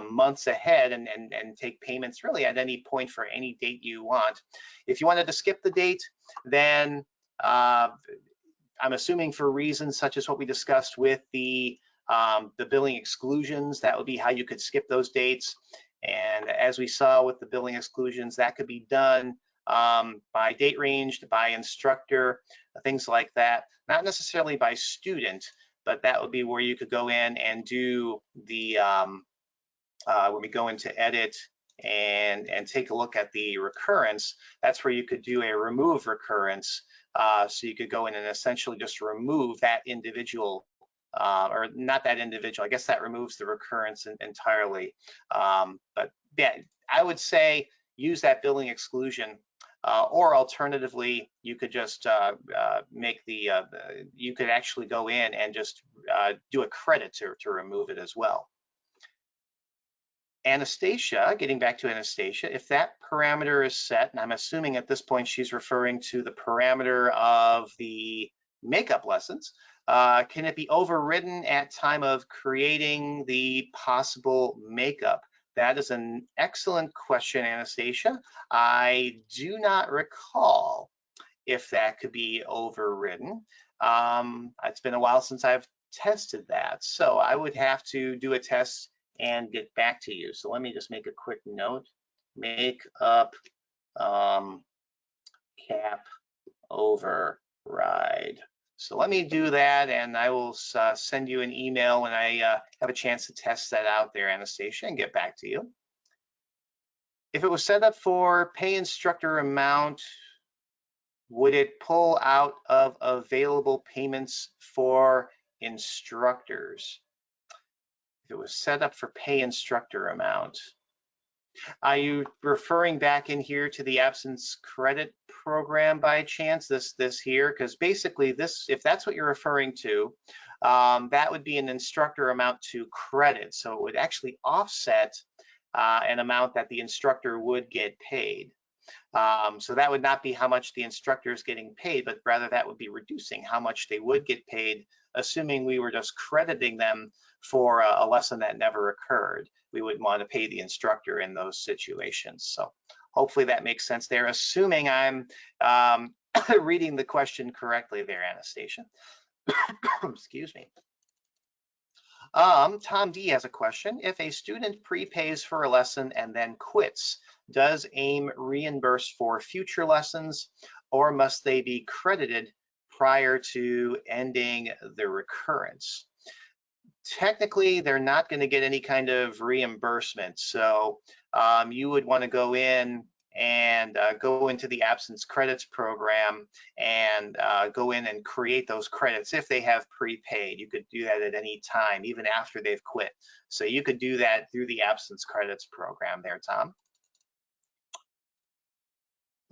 months ahead and take payments really at any point for any date you want. If you wanted to skip the date, then I'm assuming for reasons such as what we discussed with the billing exclusions, that would be how you could skip those dates. And as we saw with the billing exclusions, that could be done by date ranged, by instructor, things like that. Not necessarily by student, but that would be where you could go in and do the, when we go into edit and take a look at the recurrence, that's where you could do a remove recurrence. So you could go in and essentially just remove that individual, or not that individual, I guess that removes the recurrence entirely. But yeah, I would say use that billing exclusion, or alternatively, you could just make the, you could actually go in and just do a credit to remove it as well. Anastasia, getting back to Anastasia, if that parameter is set, and I'm assuming at this point she's referring to the parameter of the makeup lessons, can it be overridden at time of creating the possible makeup? That is an excellent question, Anastasia. I do not recall if that could be overridden. It's been a while since I've tested that, so I would have to do a test and get back to you. So let me just make a quick note. Make up cap override. So let me do that, and I will send you an email when I have a chance to test that out there, Anastasia, and get back to you. If it was set up for pay instructor amount, would it pull out of available payments for instructors? If it was set up for pay instructor amount. Are you referring back in here to the absence credit program by chance, this here? Because basically this, if that's what you're referring to, that would be an instructor amount to credit. So it would actually offset an amount that the instructor would get paid. So that would not be how much the instructor is getting paid, but rather that would be reducing how much they would get paid, assuming we were just crediting them for a lesson that never occurred. We would want to pay the instructor in those situations. So hopefully that makes sense there, assuming I'm reading the question correctly there, Anastasia. Excuse me. Tom D has a question. If a student prepays for a lesson and then quits, does AIM reimburse for future lessons, or must they be credited prior to ending the recurrence? Technically, they're not going to get any kind of reimbursement. So you would want to go in and go into the absence credits program and go in and create those credits if they have prepaid. You could do that at any time, even after they've quit. So you could do that through the absence credits program there, Tom.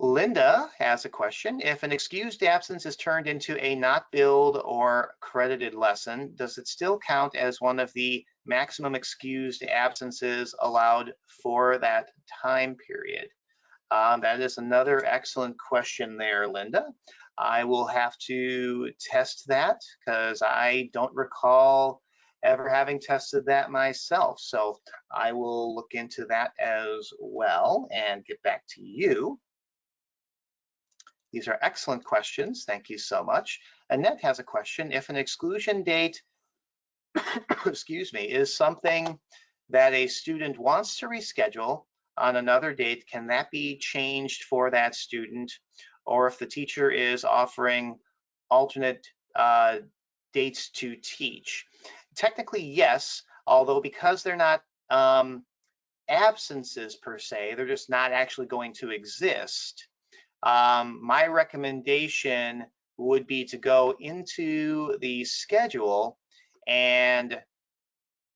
Linda has a question. If an excused absence is turned into a not billed or credited lesson, does it still count as one of the maximum excused absences allowed for that time period? That is another excellent question there, Linda. I will have to test that because I don't recall ever having tested that myself. So I will look into that as well and get back to you. These are excellent questions. Thank you so much. Annette has a question. If an exclusion date, excuse me, is something that a student wants to reschedule on another date, can that be changed for that student? Or if the teacher is offering alternate dates to teach? Technically, yes, although because they're not absences per se, they're just not actually going to exist. My recommendation would be to go into the schedule and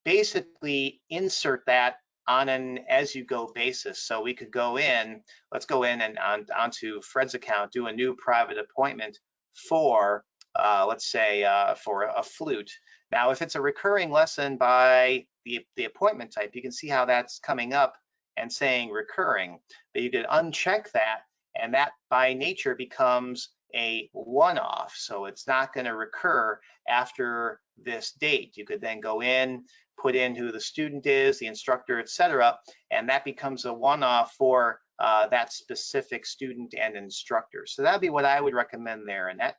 basically insert that on an as-you-go basis. So we could go in, let's go in and onto Fred's account, do a new private appointment for, let's say, for a flute. Now, if it's a recurring lesson by the appointment type, you can see how that's coming up and saying recurring, but you could uncheck that, and that by nature becomes a one-off. So it's not going to recur after this date. You could then go in, put in who the student is, the instructor, etc., and that becomes a one-off for that specific student and instructor. So that'd be what I would recommend there, Annette.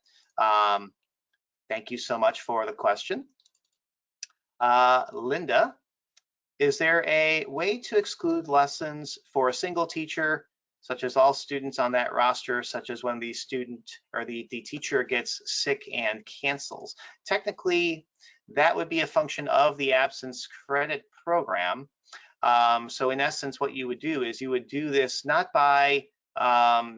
Thank you so much for the question. Linda, is there a way to exclude lessons for a single teacher, such as all students on that roster, such as when the student or the teacher gets sick and cancels? Technically, that would be a function of the absence credit program. So in essence, what you would do is you would do this not by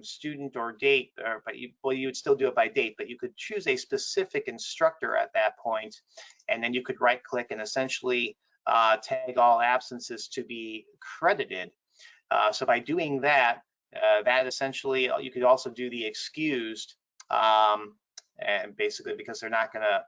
student or date, but you would still do it by date, but you could choose a specific instructor at that point, and then you could right click and essentially tag all absences to be credited. So by doing that, that essentially, you could also do the excused, and basically because they're not going to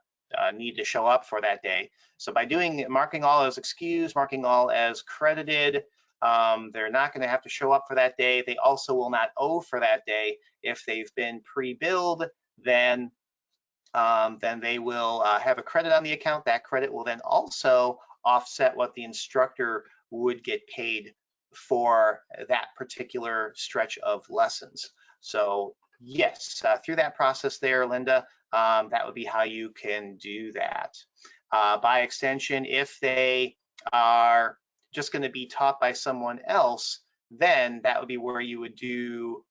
need to show up for that day. So by marking all as excused, marking all as credited, they're not going to have to show up for that day. They also will not owe for that day. If they've been pre-billed, then they will have a credit on the account. That credit will then also offset what the instructor would get paid for that particular stretch of lessons. So yes, through that process there, Linda, that would be how you can do that. By extension, if they are just going to be taught by someone else, then that would be where you would do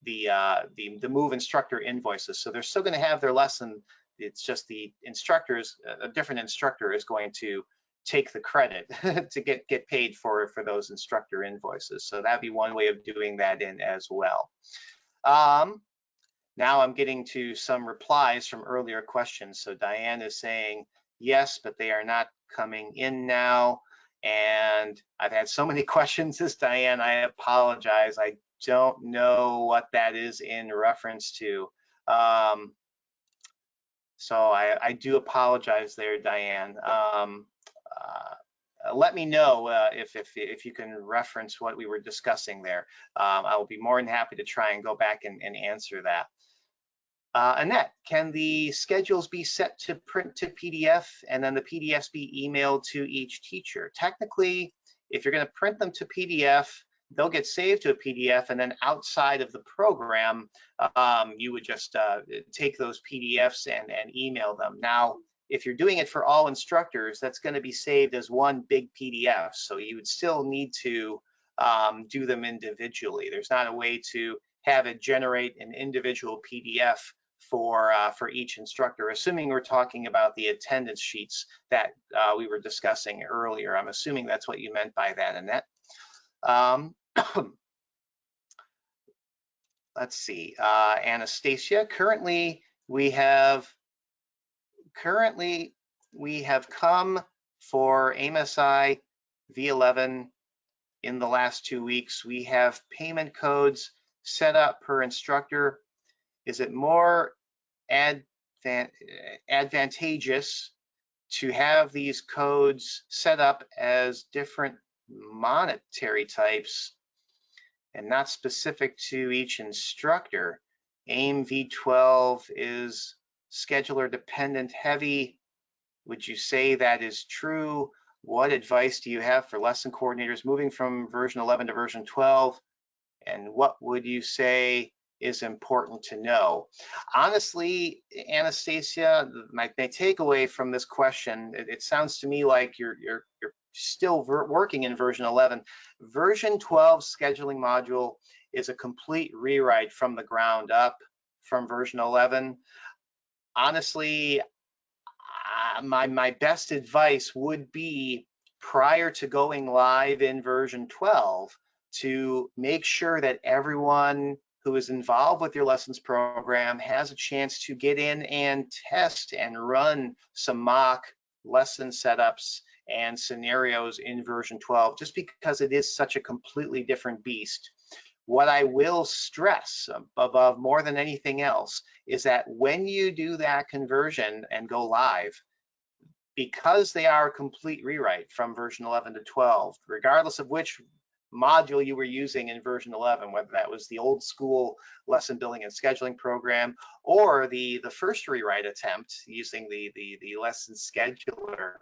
the move instructor invoices. So they're still going to have their lesson. It's just the instructors, a different instructor is going to take the credit to get paid for those instructor invoices. So that'd be one way of doing that in as well. Now I'm getting to some replies from earlier questions. So Diane is saying yes, but they are not coming in now. And I've had so many questions this, Diane, I apologize. I don't know what that is in reference to. So I do apologize there, Diane. let me know if you can reference what we were discussing there. I will be more than happy to try and go back and answer that. Annette, can the schedules be set to print to PDF and then the PDFs be emailed to each teacher? Technically, if you're going to print them to PDF, they'll get saved to a PDF, and then outside of the program, you would just take those PDFs and email them. Now, if you're doing it for all instructors, that's going to be saved as one big PDF. So you would still need to do them individually. There's not a way to have it generate an individual PDF for each instructor, assuming we're talking about the attendance sheets that we were discussing earlier. I'm assuming that's what you meant by that, Annette. Let's see, Anastasia, currently we have come for AIM-SI V11 in the last 2 weeks. We have payment codes set up per instructor. Is it more advantageous to have these codes set up as different monetary types and not specific to each instructor? AIM V12 is scheduler dependent heavy. Would you say that is true? What advice do you have for lesson coordinators moving from version 11 to version 12? And what would you say is important to know? Honestly, Anastasia, my takeaway from this question, it sounds to me like you're still working in version 11. Version 12 scheduling module is a complete rewrite from the ground up from version 11. Honestly, my best advice would be, prior to going live in version 12, to make sure that everyone who is involved with your lessons program has a chance to get in and test and run some mock lesson setups and scenarios in version 12, just because it is such a completely different beast. What I will stress above more than anything else is that when you do that conversion and go live, because they are a complete rewrite from version 11 to 12, regardless of which module you were using in version 11, whether that was the old school lesson building and scheduling program or the first rewrite attempt using the lesson scheduler.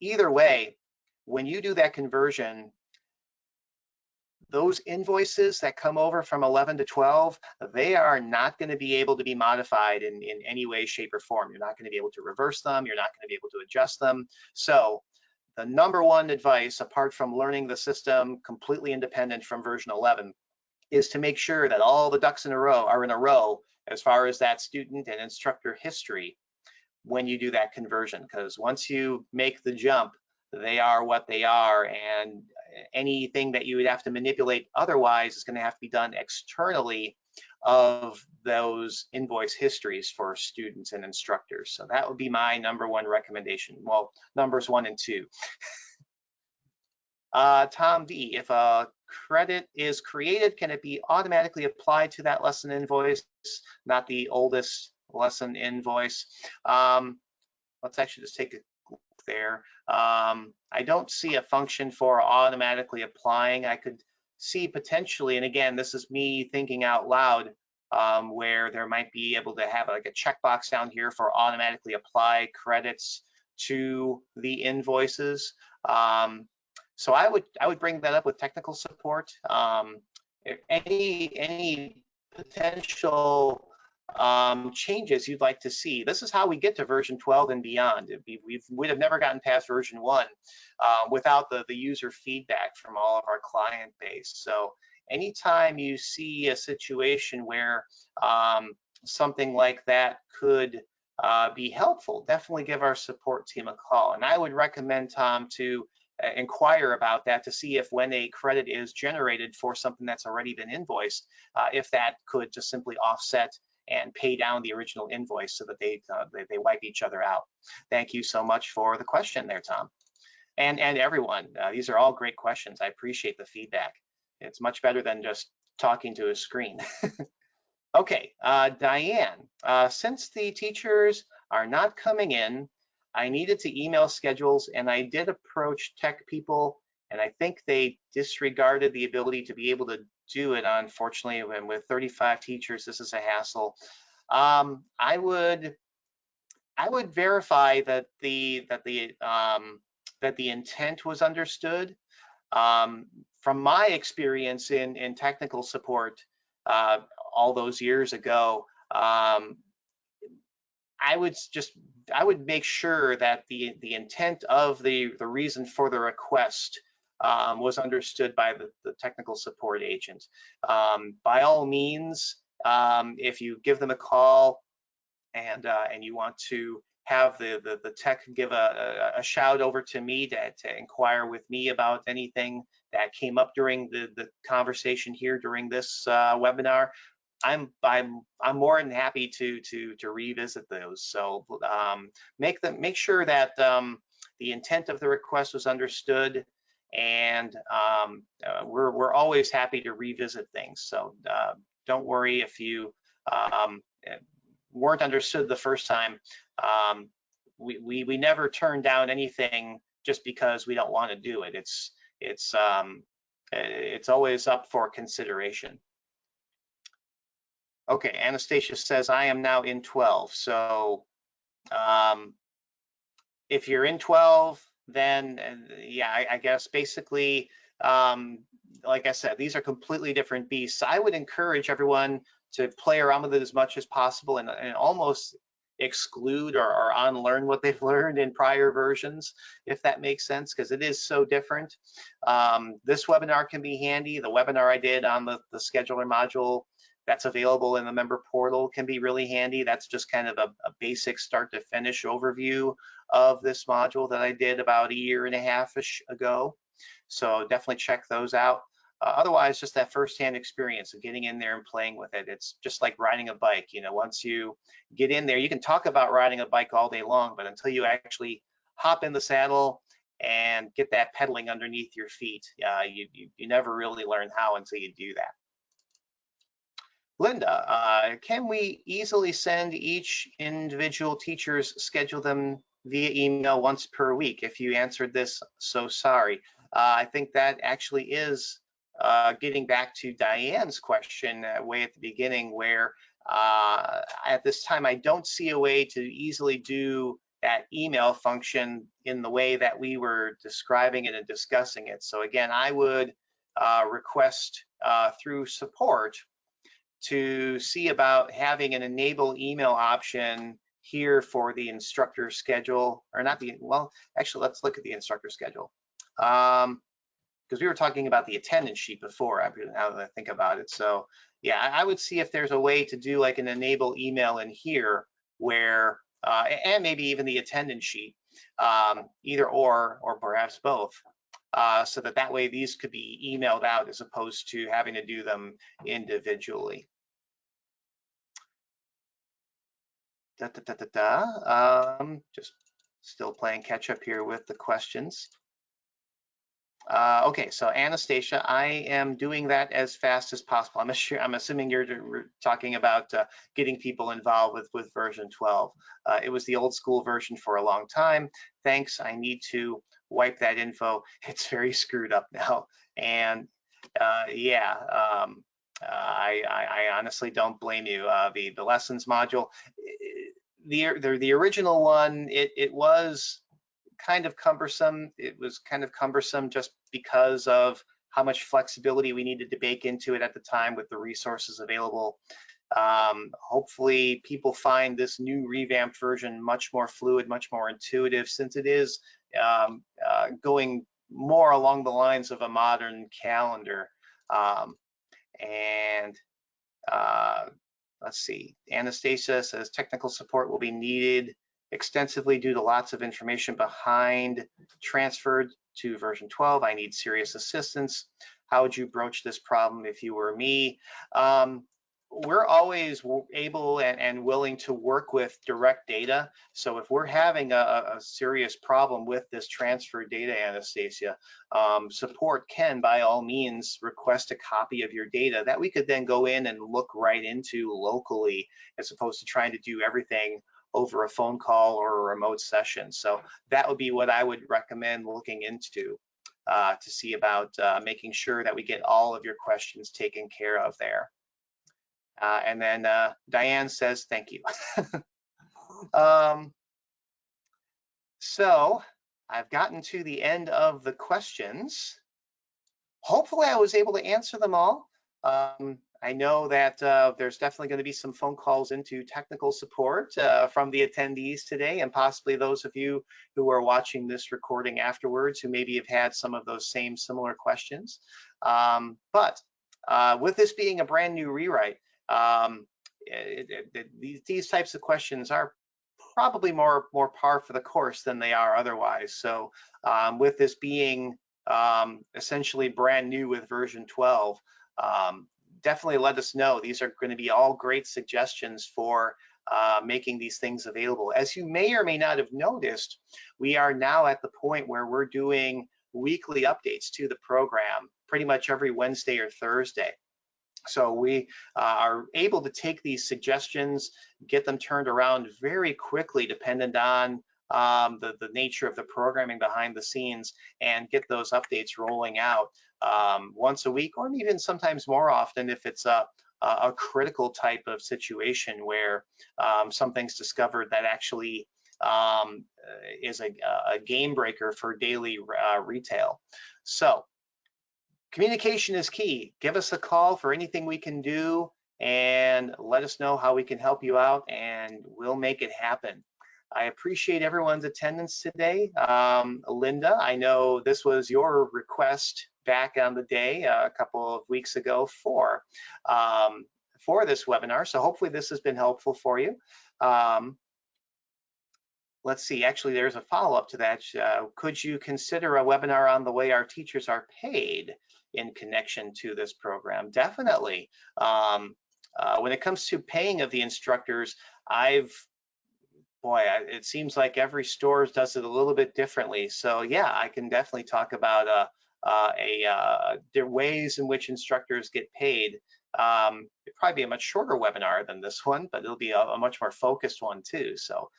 Either way, when you do that conversion, those invoices that come over from 11 to 12, they are not going to be able to be modified in any way, shape, or form. You're not going to be able to reverse them. You're not going to be able to adjust them. So the number one advice, apart from learning the system completely independent from version 11, is to make sure that all the ducks in a row are in a row as far as that student and instructor history when you do that conversion. Because once you make the jump, they are what they are, and anything that you would have to manipulate otherwise is going to have to be done externally of those invoice histories for students and instructors. So that would be my number one recommendation. Well, numbers 1 and 2. Tom V, if a credit is created, can it be automatically applied to that lesson invoice, not the oldest lesson invoice? Let's actually just take a look there. I don't see a function for automatically applying. I could see potentially, and again, this is me thinking out loud, where there might be able to have like a checkbox down here for automatically apply credits to the invoices. So I would bring that up with technical support. If any potential changes you'd like to see. This is how we get to version 12 and beyond. We'd have never gotten past version 1 without the user feedback from all of our client base. So anytime you see a situation where something like that could be helpful, definitely give our support team a call. And I would recommend, Tom, to inquire about that to see if when a credit is generated for something that's already been invoiced, if that could just simply offset and pay down the original invoice so that they wipe each other out. Thank you so much for the question there, Tom. And everyone, these are all great questions. I appreciate the feedback. It's much better than just talking to a screen. Okay, Diane, since the teachers are not coming in, I needed to email schedules, and I did approach tech people, and I think they disregarded the ability to be able to do it. Unfortunately, and with 35 teachers, this is a hassle. I would verify that the intent was understood. From my experience in technical support uh, all those years ago, I would just I would make sure that the intent of the reason for the request was understood by the technical support agent. By all means, if you give them a call and you want to have the tech give a shout over to me to inquire with me about anything that came up during the conversation here during this webinar, I'm more than happy to revisit those. So make sure that the intent of the request was understood, and we're always happy to revisit things. So don't worry if you weren't understood the first time. We never turn down anything just because we don't want to do it. It's always up for consideration. Okay, Anastasia says, I am now in 12. So if you're in 12, then yeah, I guess basically, like I said, these are completely different beasts. I would encourage everyone to play around with it as much as possible and almost exclude or unlearn what they've learned in prior versions, if that makes sense, because it is so different. This webinar can be handy. The webinar I did on the scheduler module that's available in the member portal can be really handy. That's just kind of a basic start to finish overview of this module that I did about a year and a half-ish ago. So definitely check those out. Otherwise, just that firsthand experience of getting in there and playing with it. It's just like riding a bike. You know, once you get in there, you can talk about riding a bike all day long, but until you actually hop in the saddle and get that pedaling underneath your feet, you never really learn how until you do that. Linda, can we easily send each individual teacher's schedule them via email once per week? If you answered this, so sorry. I think that actually is getting back to Diane's question way at the beginning, where at this time I don't see a way to easily do that email function in the way that we were describing it and discussing it. So again, I would request through support to see about having an enable email option here for the instructor schedule, or not the, well, actually, let's look at the instructor schedule. Because we were talking about the attendance sheet before, now that I think about it. So yeah, I would see if there's a way to do like an enable email in here where, and maybe even the attendance sheet, either or perhaps both. So that way these could be emailed out as opposed to having to do them individually. Just still playing catch up here with the questions. Okay, so Anastasia, I am doing that as fast as possible. I'm assuming you're talking about getting people involved with version 12. It was the old school version for a long time. Thanks, I need to wipe that info. It's very screwed up now. And yeah, I honestly don't blame you. The lessons module, the original one, it was kind of cumbersome. It was kind of cumbersome just because of how much flexibility we needed to bake into it at the time with the resources available. Hopefully people find this new revamped version much more fluid, much more intuitive, since it is going more along the lines of a modern calendar. Let's see, Anastasia says technical support will be needed extensively due to lots of information behind transferred to version 12. I need serious assistance. How would you broach this problem if you were me? We're always able and willing to work with direct data. So if we're having a serious problem with this transfer data, Anastasia, support can by all means request a copy of your data that we could then go in and look right into locally, as opposed to trying to do everything over a phone call or a remote session. So that would be what I would recommend looking into to see about making sure that we get all of your questions taken care of there. And then Diane says, thank you. So I've gotten to the end of the questions. Hopefully I was able to answer them all. I know that there's definitely going to be some phone calls into technical support from the attendees today, and possibly those of you who are watching this recording afterwards who maybe have had some of those same similar questions. But with this being a brand new rewrite, these types of questions are probably more par for the course than they are otherwise. So with this being essentially brand new with version 12, definitely let us know. These are going to be all great suggestions for making these things available. As you may or may not have noticed, we are now at the point where we're doing weekly updates to the program pretty much every Wednesday or Thursday. So we are able to take these suggestions, get them turned around very quickly, dependent on the nature of the programming behind the scenes, and get those updates rolling out once a week, or even sometimes more often if it's a critical type of situation where something's discovered that actually is a game breaker for daily retail. So communication is key. Give us a call for anything we can do, and let us know how we can help you out, and we'll make it happen. I appreciate everyone's attendance today. Linda, I know this was your request back on the day a couple of weeks ago for this webinar, so hopefully this has been helpful for you. Let's see, actually there's a follow-up to that. Could you consider a webinar on the way our teachers are paid in connection to this program? Definitely. When it comes to paying of the instructors, it seems like every store does it a little bit differently. So yeah, I can definitely talk about the ways in which instructors get paid. It'd probably be a much shorter webinar than this one, but it'll be a much more focused one too. So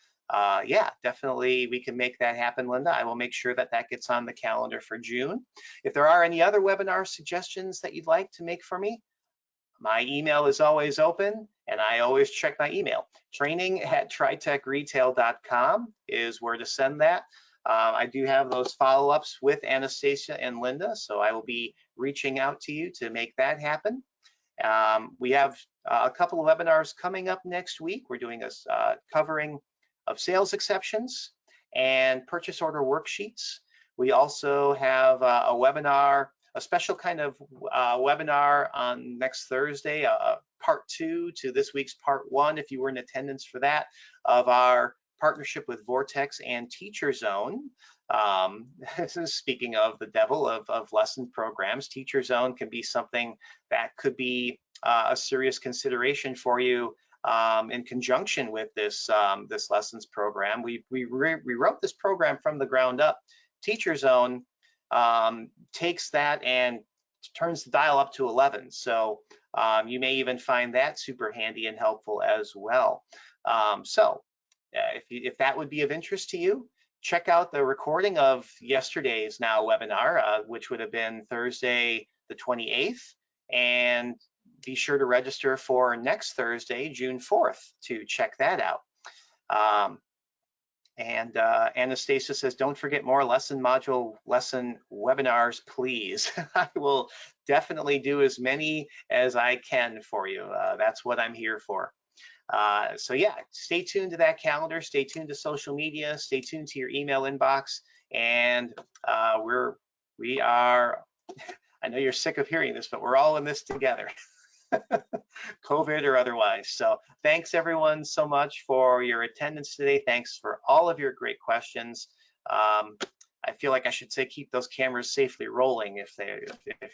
yeah, definitely we can make that happen, Linda. I will make sure that that gets on the calendar for June. If there are any other webinar suggestions that you'd like to make for me, my email is always open, and I always check my email. training@tritechretail.com is where to send that. I do have those follow-ups with Anastasia and Linda, so I will be reaching out to you to make that happen. We have a couple of webinars coming up next week. We're doing a covering of sales exceptions and purchase order worksheets. We also have a webinar, a special kind of webinar on next Thursday, part 2 to this week's part 1, if you were in attendance for that, of our partnership with Vortex and Teacher Zone. This is speaking of the devil of lesson programs. Teacher Zone can be something that could be a serious consideration for you in conjunction with this this lessons program. We wrote this program from the ground up. Teacher Zone takes that and turns the dial up to 11. So you may even find that super handy and helpful as well. If that would be of interest to you, check out the recording of yesterday's webinar, which would have been Thursday the 28th, and be sure to register for next Thursday, June 4th, to check that out. Anastasia says, don't forget more lesson module lesson webinars, please. I will definitely do as many as I can for you. That's what I'm here for. So yeah, stay tuned to that calendar, stay tuned to social media, stay tuned to your email inbox, and we are, I know you're sick of hearing this, but we're all in this together. COVID or otherwise. So thanks everyone so much for your attendance today. Thanks for all of your great questions. I feel like I should say keep those cameras safely rolling if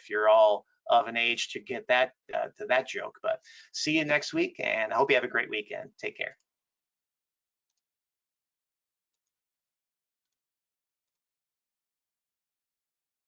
you're all of an age to get that to that joke. But see you next week, and I hope you have a great weekend. Take care.